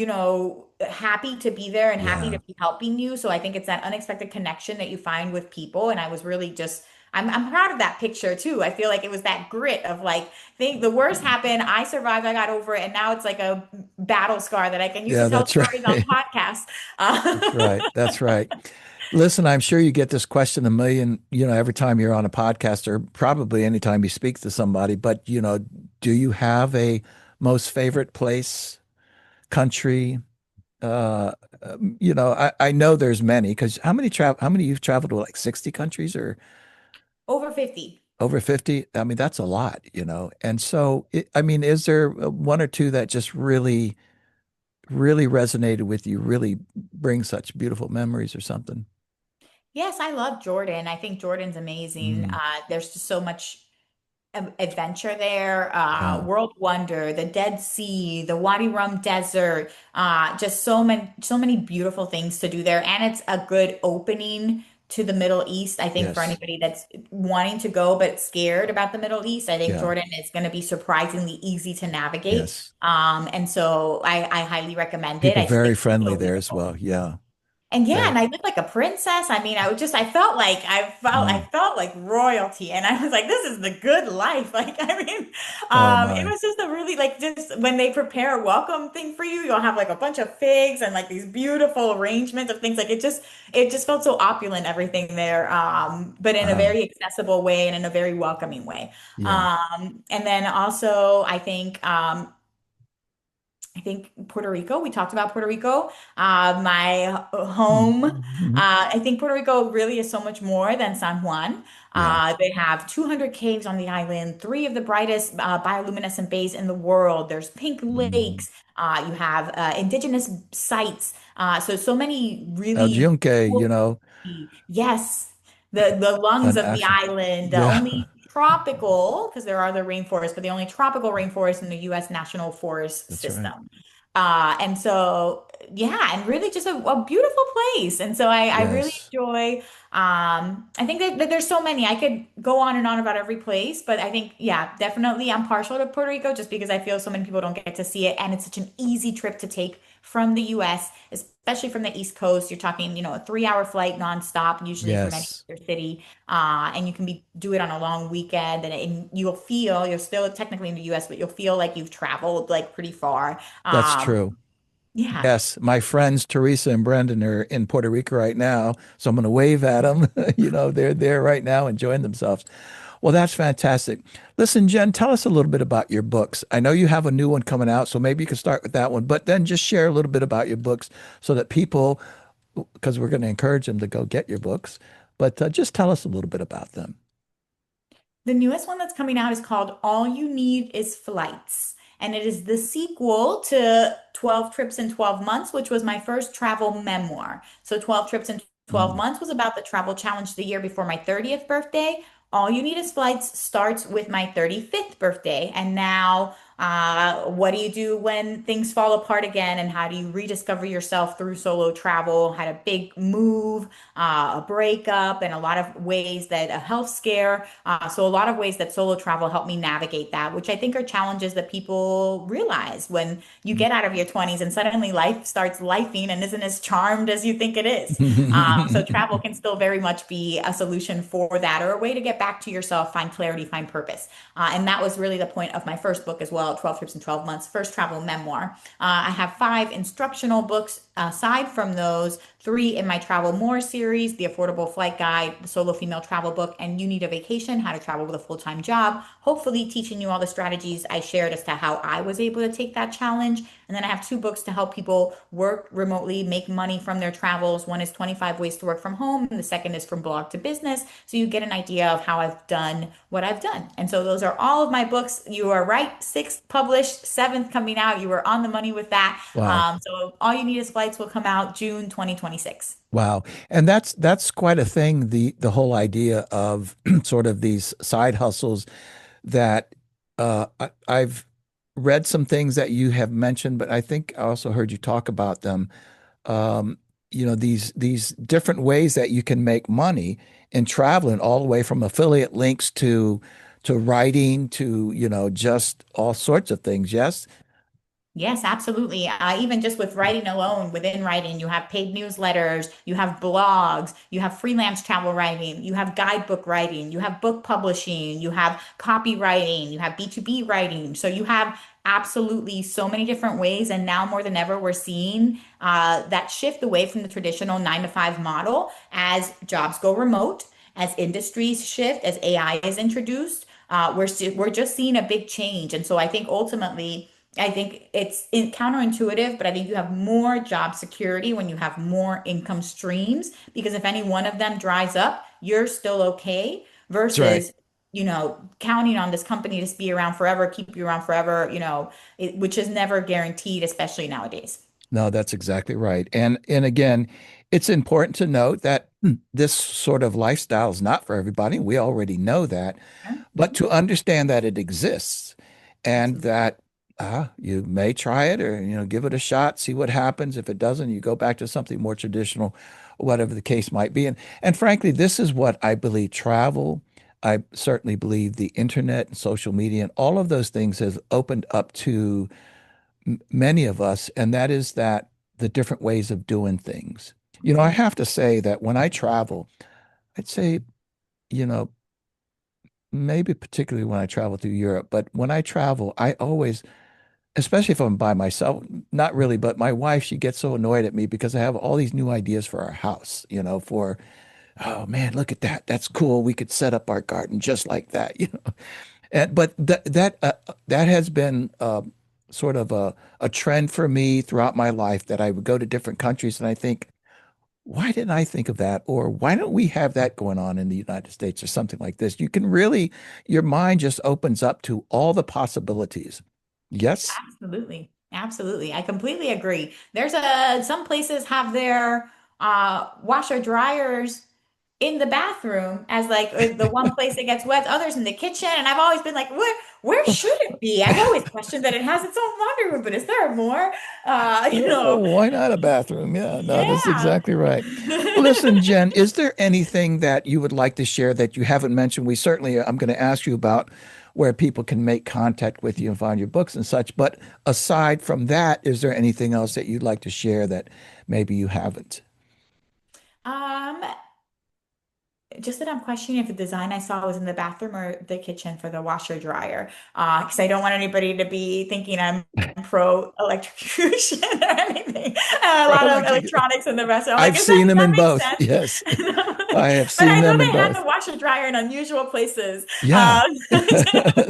happy to be there and happy to Yeah. be helping you. So I think it's that unexpected connection that you find with people. And I was really just I'm proud of that picture too. I feel like it was that grit of like, think the worst happened, I survived, I got over it, and now it's like a battle scar that I can use to Yeah, tell that's stories on right. podcasts. That's right. That's right. Listen, I'm sure you get this question a million, every time you're on a podcast or probably anytime you speak to somebody, but, do you have a most favorite place, country? Uh, I know there's many because how many you've traveled to, like 60 countries or Over 50. over 50? I mean, that's a lot, And so, I mean, is there one or two that just really, really resonated with you, really bring such beautiful memories or something? Yes, I love Jordan. I think Jordan's amazing. Mm, There's just so much adventure there, yeah. world wonder, the Dead Sea, the Wadi Rum Desert, just so many beautiful things to do there. And it's a good opening to the Middle East. I think for Yes. anybody that's wanting to go but scared about the Middle East, I think Yeah. Jordan is going to be surprisingly easy to navigate. Yes. And so I highly recommend it. People I just very think it's friendly so there as beautiful. well. Yeah. And yeah, Very. and I lived like a princess. I mean, I felt like I Mm. felt like royalty, and I was like, this is the good life. Like, I mean, Oh it my. was just a really like just when they prepare a welcome thing for you, you'll have like a bunch of figs and like these beautiful arrangements of things. Like it just felt so opulent, everything there, but in a Wow. very accessible way and in a very welcoming way. Yeah. And then also, I think Puerto Rico. We talked about Puerto Rico. My home. Mhm. I think Puerto Rico really is so much more than San Juan. Yeah. They have 200 caves on the island, three of the brightest bioluminescent bays in the world. There's pink Mm. lakes. You have indigenous sites. So many El really Yunque, cool. Yes, the lungs an of the actual. island, the Yeah. only tropical, because there are other rainforests, but the only tropical rainforest in the U.S. National Forest That's right. System. And so, yeah, and really just a beautiful place. And so I really Yes. enjoy, I think that there's so many. I could go on and on about every place, but I think, yeah, definitely I'm partial to Puerto Rico just because I feel so many people don't get to see it. And it's such an easy trip to take from the US, especially from the East Coast. You're talking, a 3 hour flight nonstop, usually from any Yes, other city. And you can do it on a long weekend, and you're still technically in the US, but you'll feel like you've traveled like pretty far. that's Um, true. yeah. Yes, my friends Teresa and Brendan are in Puerto Rico right now, so I'm going to wave at them. They're there right now enjoying themselves. Well, that's fantastic. Listen, Jen, tell us a little bit about your books. I know you have a new one coming out, so maybe you can start with that one, but then just share a little bit about your books so that people, because we're going to encourage them to go get your books, but just tell us a little bit about them. The newest one that's coming out is called All You Need Is Flights. And it is the sequel to 12 Trips in 12 Months, which was my first travel memoir. So 12 Trips in 12 Mm. Months was about the travel challenge the year before my 30th birthday. All You Need Is Flights starts with my 35th birthday. And now, what do you do when things fall apart again? And how do you rediscover yourself through solo travel? Had a big move, a breakup, and a lot of ways that a health scare. So a lot of ways that solo travel helped me navigate that, which I think are challenges that people realize when you get out of your 20s and suddenly life starts lifing and isn't as charmed as you think it is. So travel can still very much be a solution for that, or a way to get back to yourself, find clarity, find purpose. And that was really the point of my first book as well, 12 Trips in 12 Months, first travel memoir. I have five instructional books aside from those, three in my Travel More series, The Affordable Flight Guide, the Solo Female Travel Book, and You Need a Vacation, How to Travel with a Full-Time Job, hopefully teaching you all the strategies I shared as to how I was able to take that challenge. And then I have two books to help people work remotely, make money from their travels. One is 25 Ways to Work from Home, and the second is From Blog to Business. So you get an idea of how I've done what I've done. And so those are all of my books. You are right, sixth published, seventh coming out. You were on the money with that. Wow. So All You Need Is Flights will come out June 2026. Wow. And that's quite a thing, the whole idea of sort of these side hustles that I've read some things that you have mentioned, but I think I also heard you talk about them. Um, these different ways that you can make money in traveling, all the way from affiliate links to writing to, just all sorts of things. Yes. Yes, absolutely. Even just with writing alone, within writing, you have paid newsletters, you have blogs, you have freelance travel writing, you have guidebook writing, you have book publishing, you have copywriting, you have B2B writing. So you have absolutely so many different ways. And now more than ever, we're seeing that shift away from the traditional 9 to 5 model as jobs go remote, as industries shift, as AI is introduced. We're just seeing a big change. And so I think ultimately, I think it's counterintuitive, but I think you have more job security when you have more income streams, because if any one of them dries up, you're still okay That's right. versus, counting on this company to be around forever, keep you around forever, which is never guaranteed, especially nowadays. No, that's exactly right. And again, it's important to note that this sort of lifestyle is not for everybody. We already know that, Yeah. but to understand that it exists and Absolutely. that you may try it or give it a shot, see what happens. If it doesn't, you go back to something more traditional, whatever the case might be. And frankly, this is what I believe travel. I certainly believe the internet and social media and all of those things has opened up to many of us, and that is that the different ways of doing things. I have to say that when I travel, I'd say, you know, maybe particularly when I travel through Europe, but when I travel, I always, especially if I'm by myself, not really, but my wife, she gets so annoyed at me because I have all these new ideas for our house, oh man, look at that. That's cool. We could set up our garden just like that. But that has been sort of a trend for me throughout my life that I would go to different countries and I think, why didn't I think of that? Or why don't we have that going on in the United States or something like this? You can really, your mind just opens up to all the possibilities. Yes. Absolutely. Absolutely. I completely agree. Some places have their washer dryers in the bathroom as like the one place that gets wet, others in the kitchen. And I've always been like, where should it be? I've always questioned that it has its own laundry room, but is there more? Why not a bathroom? Yeah, no, that's Yeah. exactly right. Well, listen, Jen, is there anything that you would like to share that you haven't mentioned? I'm going to ask you about where people can make contact with you and find your books and such. But aside from that, is there anything else that you'd like to share that maybe you haven't? Um, just that I'm questioning if the design I saw was in the bathroom or the kitchen for the washer dryer. Because I don't want anybody to be thinking I'm pro electrocution or anything. A lot of Electric. electronics in the restroom. I'm like, I've is that seen does them that in make both. sense? Yes, I have But seen I know them in they have the both. washer dryer in unusual places. Yeah, Um,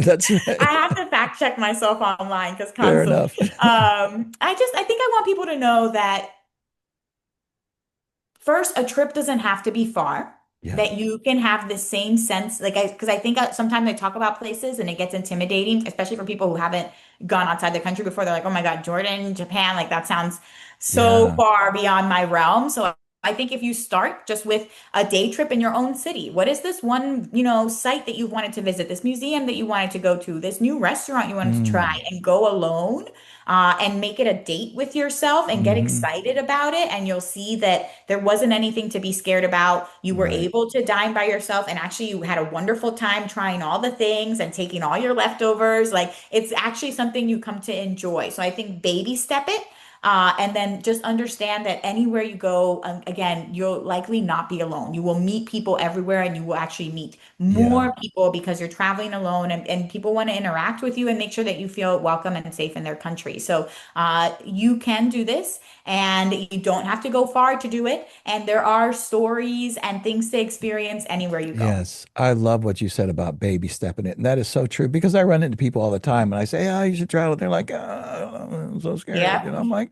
that's I right. have to fact check myself online because Fair constantly. enough. I think I want people to know that first, a trip doesn't have to be far. Yeah. That you can have the same sense, like because I think sometimes I talk about places and it gets intimidating, especially for people who haven't gone outside the country before. They're like, "Oh my God, Jordan, Japan, like that sounds so Yeah. far beyond my realm." So I think if you start just with a day trip in your own city, what is this one, site that you wanted to visit, this museum that you wanted to go to, this new restaurant you wanted to try, Mm. and go alone and make it a date with yourself and get Hmm. excited about it. And you'll see that there wasn't anything to be scared about. You were Right. able to dine by yourself, and actually, you had a wonderful time trying all the things and taking all your leftovers. Like, it's actually something you come to enjoy. So I think baby step it. And then just understand that anywhere you go, again, you'll likely not be alone. You will meet people everywhere and you will actually meet Yeah. more people because you're traveling alone, and people want to interact with you and make sure that you feel welcome and safe in their country. So you can do this and you don't have to go far to do it. And there are stories and things to experience anywhere you go. Yes. I love what you said about baby stepping it. And that is so true because I run into people all the time and I say, "Oh, you should travel." They're like, "Oh, I'm so scared." Yeah. I'm like,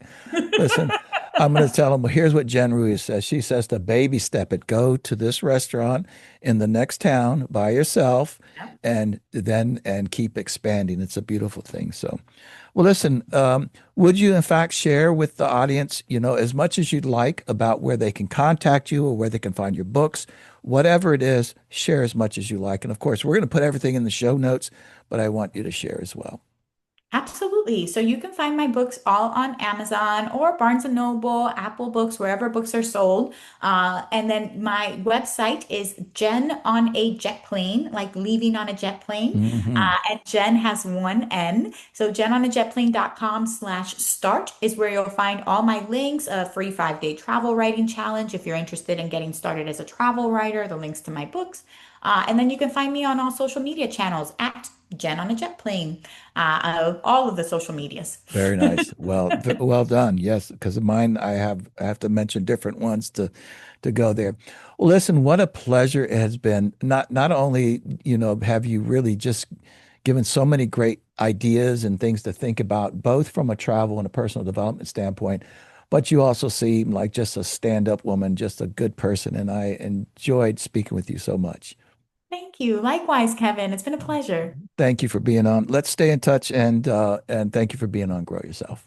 listen, I'm going to tell them, well, here's what Jen Ruiz says. She says to baby step it, go to this restaurant in the next town by yourself and keep expanding. It's a beautiful thing. So, well, listen, would you in fact share with the audience, as much as you'd like about where they can contact you or where they can find your books, whatever it is, share as much as you like. And of course, we're going to put everything in the show notes, but I want you to share as well. Absolutely. So you can find my books all on Amazon or Barnes& and Noble, Apple Books, wherever books are sold. And then my website is Jen on a Jet Plane, like leaving on a jet plane. Hmm. And Jen has one N. So jenonajetplane.com/start is where you'll find all my links, a free 5-day travel writing challenge if you're interested in getting started as a travel writer, the links to my books. And then you can find me on all social media channels at Jen on a Jet Plane, all of the social medias. Very nice. Well, well done. Yes, because of mine, I have to mention different ones to go there. Well, listen, what a pleasure it has been. Not only, have you really just given so many great ideas and things to think about, both from a travel and a personal development standpoint, but you also seem like just a stand-up woman, just a good person, and I enjoyed speaking with you so much. Thank you. Likewise, Kevin. It's been a pleasure. Thank you for being on. Let's stay in touch and thank you for being on Grow Yourself.